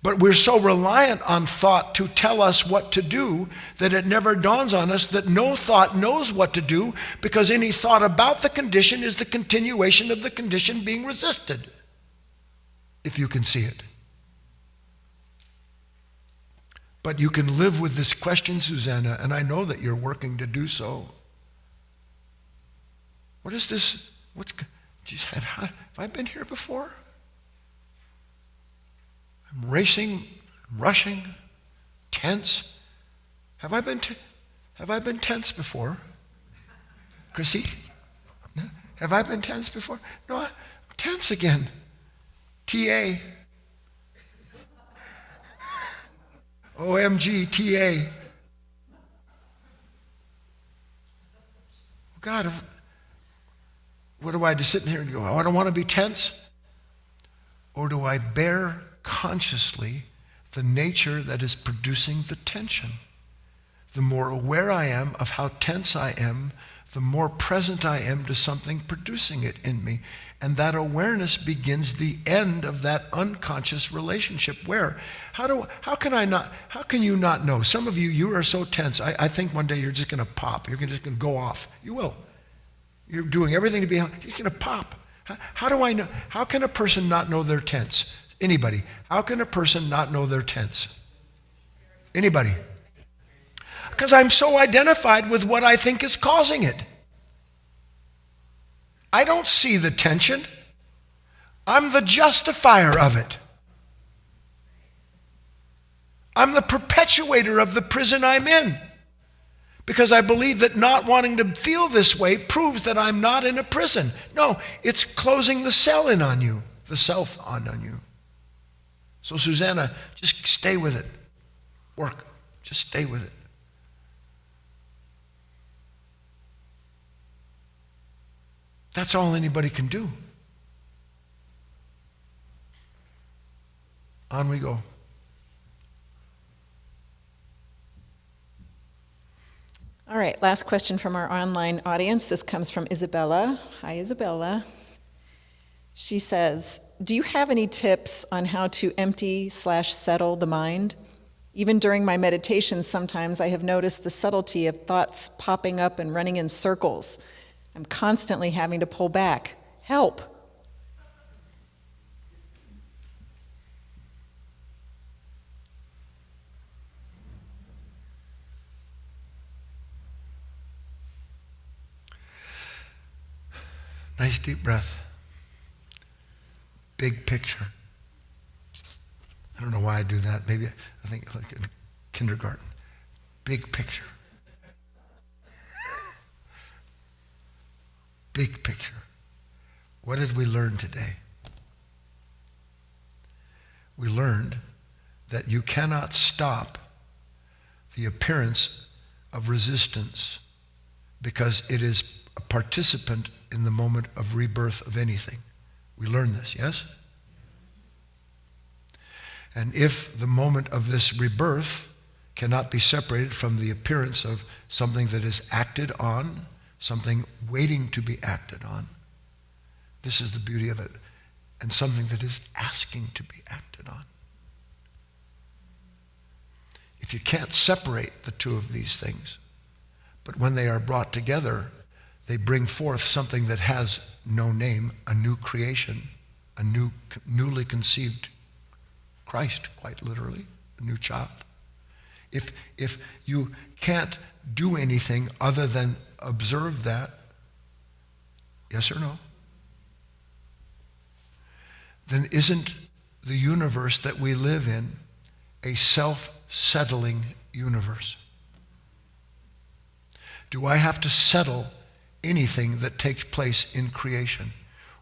But we're so reliant on thought to tell us what to do that it never dawns on us that no thought knows what to do, because any thought about the condition is the continuation of the condition being resisted, if you can see it. But you can live with this question, Susanna, and I know that you're working to do so. What is this? Have I been here before? I'm racing, I'm rushing, tense. Have I been tense before? Chrissy? No? Have I been tense before? No, I'm tense again. TA. OMG, TA. God, what do I just sit here and go, I don't want to be tense? Or do I bear consciously the nature that is producing the tension. The more aware I am of how tense I am, the more present I am to something producing it in me. And that awareness begins the end of that unconscious relationship. Where? How can you not know? Some of you are so tense. I think one day you're just going to pop. You're just going to go off. You will. You're doing everything to be, you're going to pop. How do I know? How can a person not know they're tense? Anybody? How can a person not know they're tense? Anybody? Because I'm so identified with what I think is causing it. I don't see the tension. I'm the justifier of it. I'm the perpetuator of the prison I'm in. Because I believe that not wanting to feel this way proves that I'm not in a prison. No, it's closing the cell in on you, the self on you. So Susanna, just stay with it. Work. Just stay with it. That's all anybody can do. On we go. All right, last question from our online audience. This comes from Isabella. Hi, Isabella. She says, do you have any tips on how to empty/settle the mind? Even during my meditations, sometimes I have noticed the subtlety of thoughts popping up and running in circles. I'm constantly having to pull back. Help. Nice deep breath. Big picture. I don't know why I do that. Maybe I think like in kindergarten. Big picture. Big picture. What did we learn today? We learned that you cannot stop the appearance of resistance because it is a participant in the moment of rebirth of anything. We learned this, yes? And if the moment of this rebirth cannot be separated from the appearance of something that is acted on, something waiting to be acted on, this is the beauty of it, and something that is asking to be acted on. If you can't separate the two of these things, but when they are brought together, they bring forth something that has no name, a new creation, a newly conceived Christ, quite literally, a new child. If you can't do anything other than observe that, yes or no, then isn't the universe that we live in a self-settling universe? Do I have to settle anything that takes place in creation?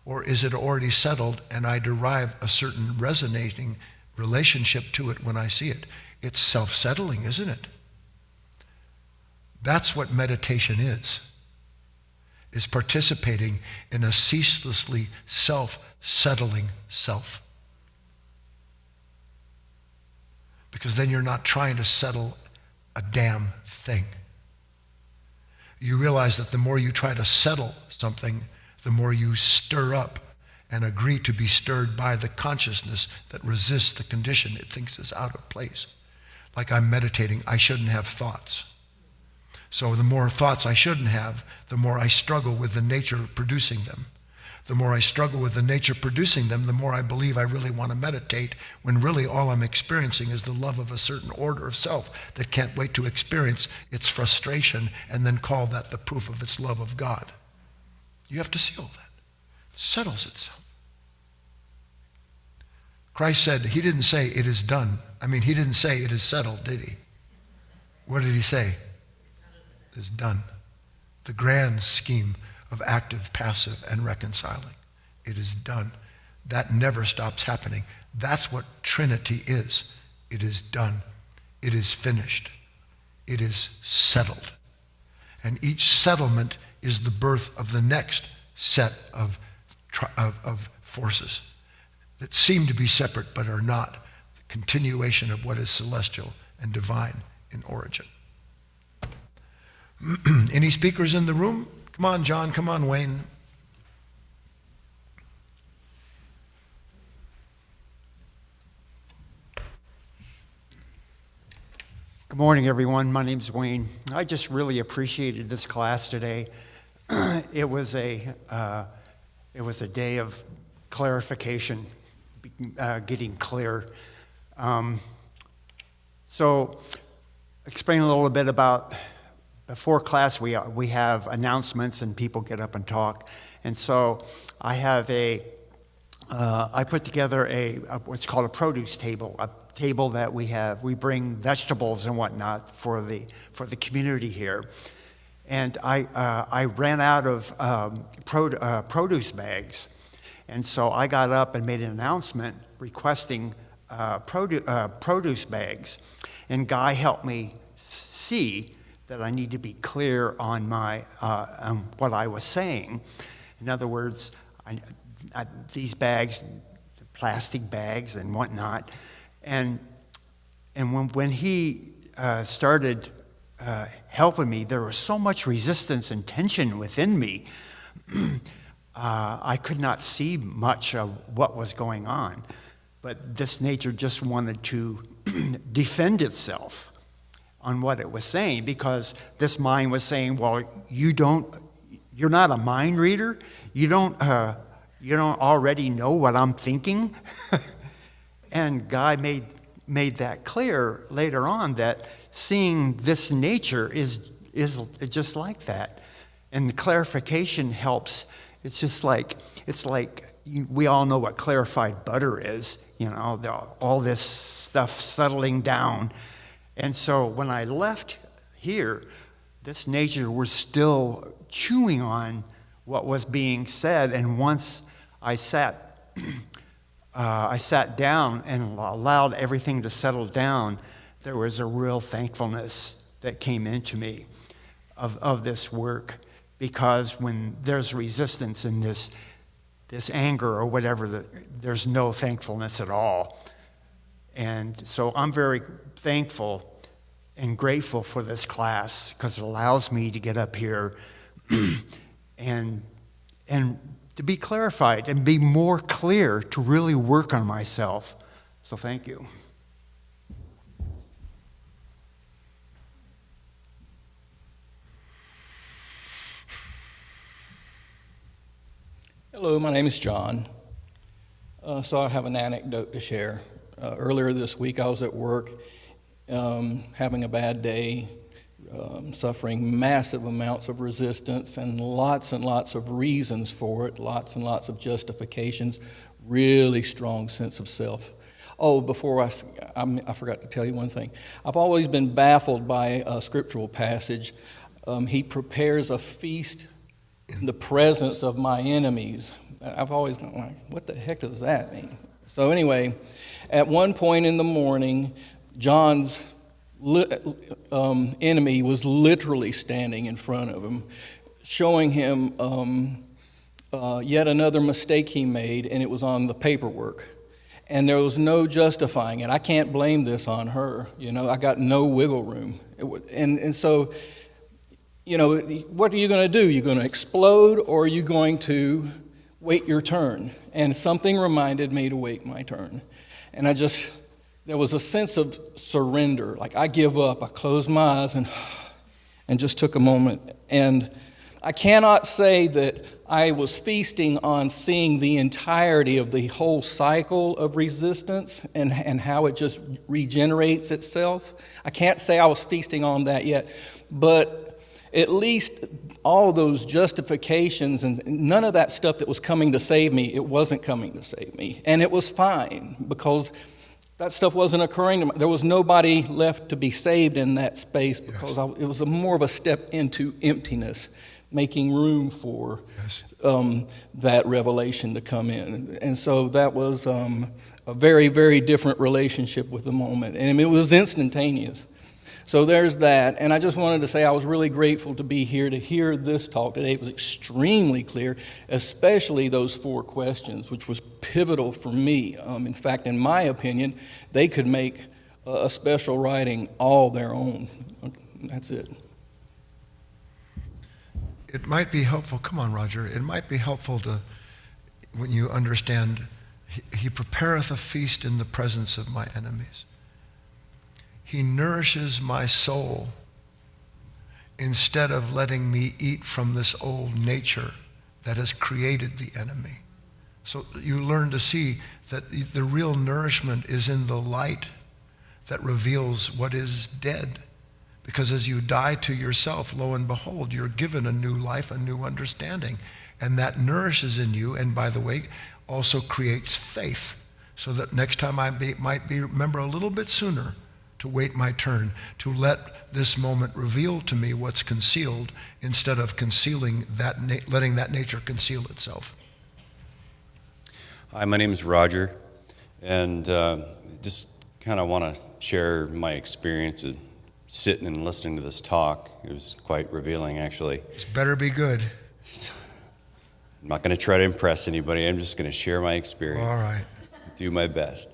Or is it already settled and I derive a certain resonating relationship to it when I see it? It's self-settling, isn't it? That's what meditation is participating in a ceaselessly self-settling self. Because then you're not trying to settle a damn thing. You realize that the more you try to settle something, the more you stir up and agree to be stirred by the consciousness that resists the condition it thinks is out of place. Like I'm meditating, I shouldn't have thoughts. So the more thoughts I shouldn't have, the more I struggle with the nature of producing them. The more I struggle with the nature producing them, the more I believe I really want to meditate, when really all I'm experiencing is the love of a certain order of self that can't wait to experience its frustration and then call that the proof of its love of God. You have to see all that. It settles itself. Christ said, he didn't say it is done. He didn't say it is settled, did he? What did he say? It is done. The grand scheme of active, passive, and reconciling. It is done. That never stops happening. That's what Trinity is. It is done. It is finished. It is settled. And each settlement is the birth of the next set of forces that seem to be separate but are not. continuation of what is celestial and divine in origin. Any speakers in the room? Come on, John. Come on, Wayne. Good morning, everyone. My name's Wayne. I just really appreciated this class today. It was a day of clarification, getting clear. So, explain a little bit about before class. We have announcements and people get up and talk, and so I have I put together what's called a produce table. Table that we bring vegetables and whatnot for the community here, and I ran out of produce bags, and so I got up and made an announcement requesting produce bags, and Guy helped me see that I need to be clear on on what I was saying. In other words, these bags, plastic bags and whatnot. And when he started helping me, there was so much resistance and tension within me. I could not see much of what was going on. But this nature just wanted to defend itself on what it was saying, because this mind was saying, well, you're not a mind reader? You don't already know what I'm thinking? And Guy made that clear later on, that seeing this nature is just like that. And the clarification helps. It's like we all know what clarified butter is, all this stuff settling down. And so when I left here, this nature was still chewing on what was being said. And once I sat down and allowed everything to settle down, there was a real thankfulness that came into me of this work, because when there's resistance in this anger or whatever, there's no thankfulness at all. And so I'm very thankful and grateful for this class, because it allows me to get up here and to be clarified and be more clear, to really work on myself. So thank you. Hello, my name is John. So I have an anecdote to share. Earlier this week, I was at work having a bad day, suffering massive amounts of resistance and lots of reasons for it, lots and lots of justifications, really strong sense of self. Oh, before I forgot to tell you one thing. I've always been baffled by a scriptural passage. He prepares a feast in the presence of my enemies. I've always gone like, what the heck does that mean? So anyway, at one point in the morning, John's enemy was literally standing in front of him, showing him yet another mistake he made, and it was on the paperwork. And there was no justifying it. I can't blame this on her. I got no wiggle room. And so, what are you going to do? You're going to explode, or are you going to wait your turn? And something reminded me to wait my turn. And there was a sense of surrender, like I give up. I closed my eyes and just took a moment. And I cannot say that I was feasting on seeing the entirety of the whole cycle of resistance and how it just regenerates itself. I can't say I was feasting on that yet, but at least all those justifications and none of that stuff that was coming to save me, it wasn't coming to save me. And it was fine, because that stuff wasn't occurring to me. There was nobody left to be saved in that space, because it was more of a step into emptiness, making room for that revelation to come in. And so that was a very, very different relationship with the moment. And it was instantaneous. So there's that. And I just wanted to say I was really grateful to be here to hear this talk today. It was extremely clear, especially those 4 questions, which was pivotal for me. In fact, in my opinion, they could make a special writing all their own. That's it. It might be helpful, come on, Roger, it might be helpful to, when you understand, he prepareth a feast in the presence of my enemies. He nourishes my soul instead of letting me eat from this old nature that has created the enemy. So you learn to see that the real nourishment is in the light that reveals what is dead. Because as you die to yourself, lo and behold, you're given a new life, a new understanding. And that nourishes in you, and by the way, also creates faith. So that next time I might remember a little bit sooner to wait my turn, to let this moment reveal to me what's concealed instead of concealing that, letting that nature conceal itself. Hi, my name is Roger, and just kind of want to share my experience of sitting and listening to this talk. It was quite revealing, actually. This better be good. I'm not going to try to impress anybody. I'm just going to share my experience. All right. Do my best.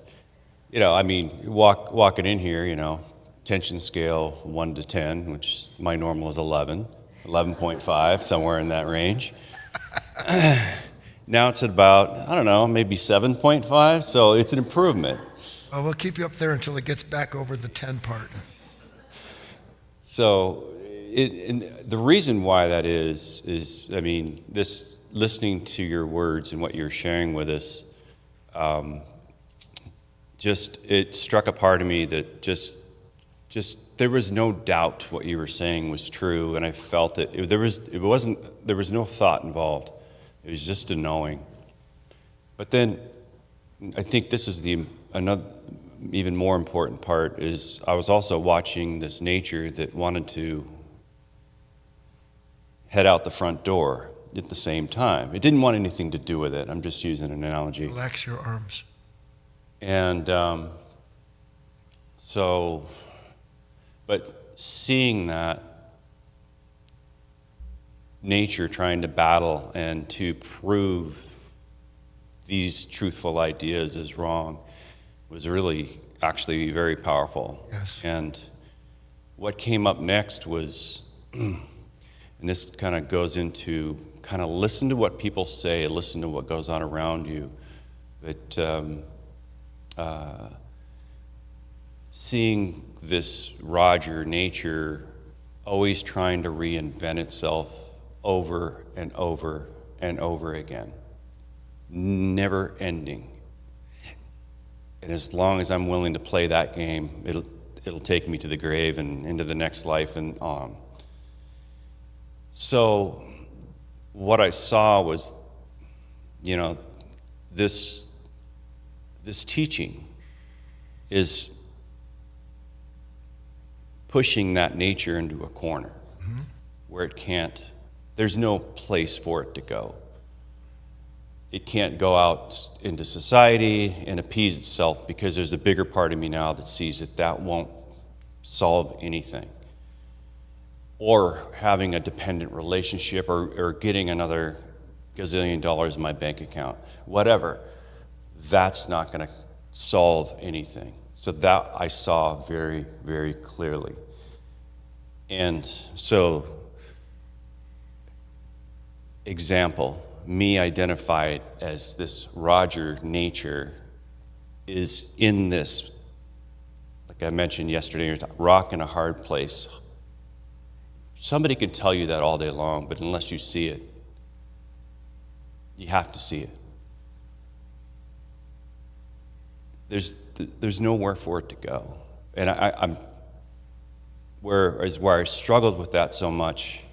You know, I mean, walking in here, you know, tension scale 1 to 10, which my normal is 11, 11.5, somewhere in that range. Now it's at about, I don't know, maybe 7.5, so it's an improvement. Well, we'll keep you up there until it gets back over the 10 part. So, and the reason why that is, I mean, this listening to your words and what you're sharing with us, it struck a part of me that just there was no doubt what you were saying was true, and I felt it. There was no thought involved. It was just a knowing. But then, I think this is another even more important part is I was also watching this nature that wanted to head out the front door at the same time. It didn't want anything to do with it. I'm just using an analogy. Relax your arms. And but seeing that nature trying to battle and to prove these truthful ideas is wrong was really actually very powerful. Yes. And what came up next was, and this kind of goes into kind of listen to what people say, listen to what goes on around you. But seeing this Roger nature always trying to reinvent itself over and over and over again, never ending. And as long as I'm willing to play that game, it'll take me to the grave and into the next life and on. So what I saw was, you know, this teaching is pushing that nature into a corner where it can't, there's no place for it to go. It can't go out into society and appease itself because there's a bigger part of me now that sees that won't solve anything. Or having a dependent relationship or getting another gazillion dollars in my bank account, whatever, that's not going to solve anything. So that I saw very, very clearly. And so, example, me identified as this Roger nature is in this, like I mentioned yesterday, rock in a hard place. Somebody can tell you that all day long, but unless you see it, you have to see it. There's nowhere for it to go. And I'm where I struggled with that so much.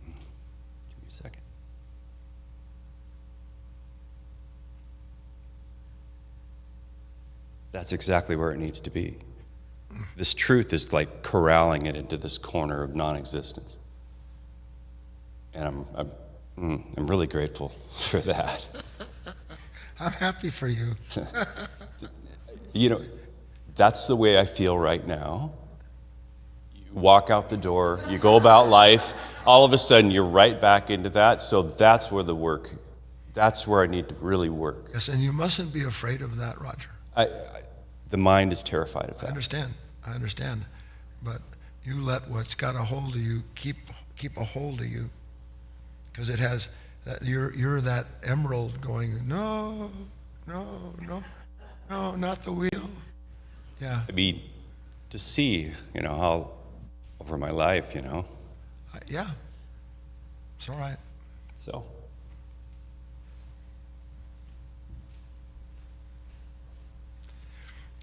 Give me a second. That's exactly where it needs to be. This truth is like corralling it into this corner of non-existence. And I'm really grateful for that. I'm happy for you. You know, that's the way I feel right now. You walk out the door, you go about life, all of a sudden you're right back into that. So that's where that's where I need to really work. Yes, and you mustn't be afraid of that, Roger. The mind is terrified of I that. understand. But you let what's got a hold of you keep a hold of you, because it has that you're that emerald going, no, not the wheel. Yeah. I mean, to see, how over my life, Yeah. It's all right. so.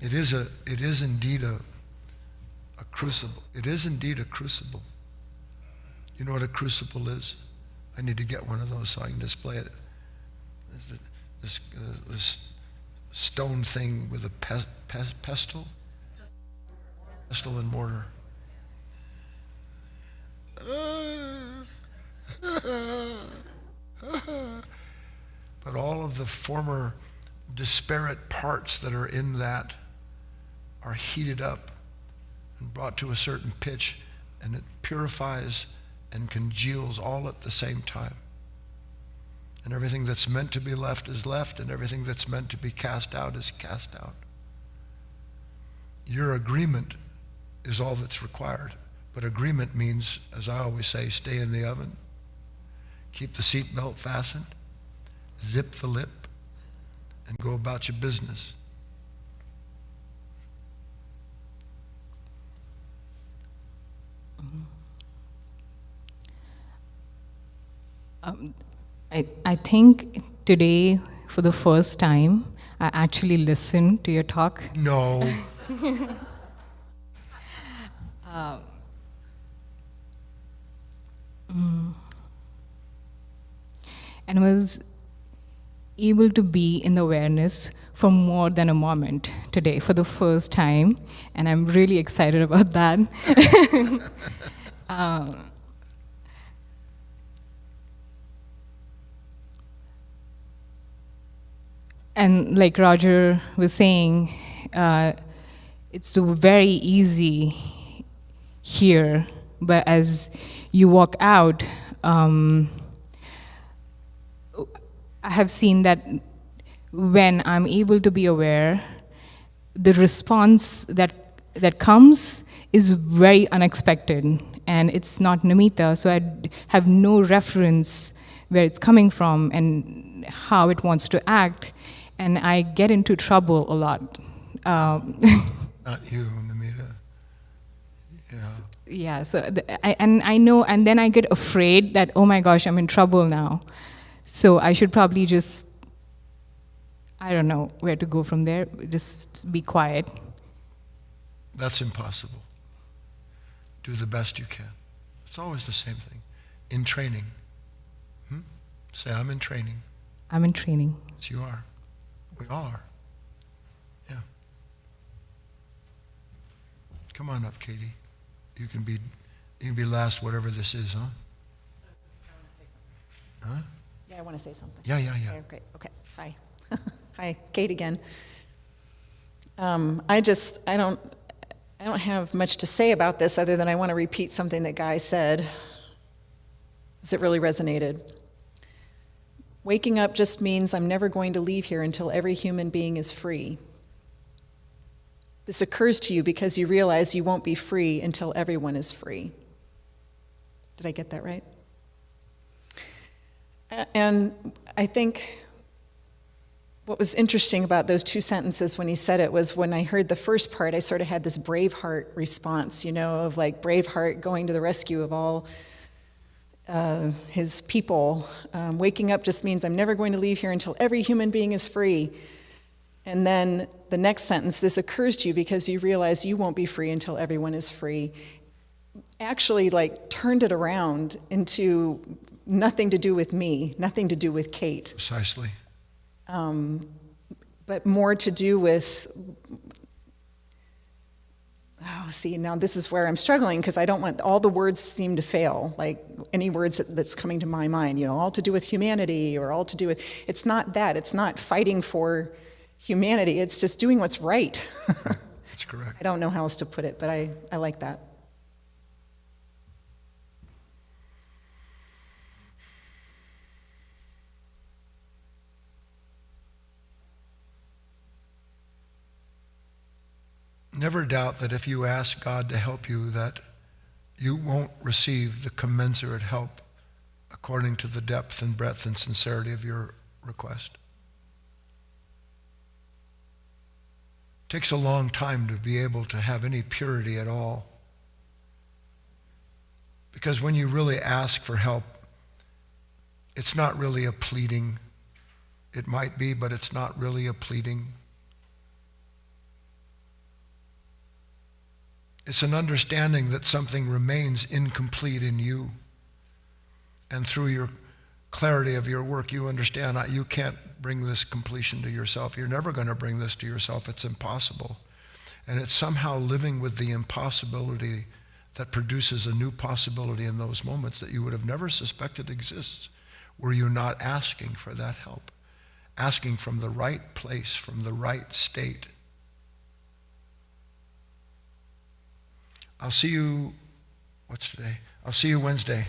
It is indeed a crucible. It is indeed a crucible. You know what a crucible is? I need to get one of those so I can display it. This stone thing with a pestle and mortar. But all of the former disparate parts that are in that are heated up and brought to a certain pitch, and it purifies and congeals all at the same time. And everything that's meant to be left is left, and everything that's meant to be cast out is cast out. Your agreement is all that's required. But agreement means, as I always say, stay in the oven, keep the seatbelt fastened, zip the lip, and go about your business. I think today, for the first time, I actually listened to your talk. No. And was able to be in the awareness for more than a moment today for the first time, and I'm really excited about that. And like Roger was saying, it's very easy here, but as you walk out, I have seen that when I'm able to be aware, the response that comes is very unexpected, and it's not Namita, so I have no reference where it's coming from and how it wants to act, and I get into trouble a lot. Not you, Namita. Yeah. Yeah, so I know, and then I get afraid that, oh my gosh, I'm in trouble now. So I should probably just, I don't know where to go from there, just be quiet. That's impossible. Do the best you can. It's always the same thing. In training. Say, I'm in training. I'm in training. Yes, you are. We all are. Yeah. Come on up, Katie. You can be last, whatever this is, huh? Huh? Yeah, I want to say something. Yeah. Okay, great. Okay, hi. Hi, Kate again. I don't have much to say about this other than I want to repeat something that Guy said, because it really resonated. Waking up just means I'm never going to leave here until every human being is free. This occurs to you because you realize you won't be free until everyone is free. Did I get that right? And I think what was interesting about those two sentences when he said it was when I heard the first part, I sort of had this Braveheart response, of like Braveheart going to the rescue of all his people. Waking up just means I'm never going to leave here until every human being is free. And then the next sentence, this occurs to you because you realize you won't be free until everyone is free. Actually, turned it around into nothing to do with me, nothing to do with Kate. Precisely. But more to do with, see, now this is where I'm struggling because I don't want, all the words seem to fail, like any words that's coming to my mind, all to do with humanity or all to do with, it's not that. It's not fighting for humanity. It's just doing what's right. That's correct. I don't know how else to put it, but I like that. Never doubt that if you ask God to help you, that you won't receive the commensurate help according to the depth and breadth and sincerity of your request. It takes a long time to be able to have any purity at all. Because when you really ask for help, it's not really a pleading. It might be, but it's not really a pleading. It's an understanding that something remains incomplete in you. And through your clarity of your work, you understand that you can't bring this completion to yourself. You're never going to bring this to yourself. It's impossible. And it's somehow living with the impossibility that produces a new possibility in those moments that you would have never suspected exists, were you not asking for that help, asking from the right place, from the right state. I'll see you, what's today? I'll see you Wednesday.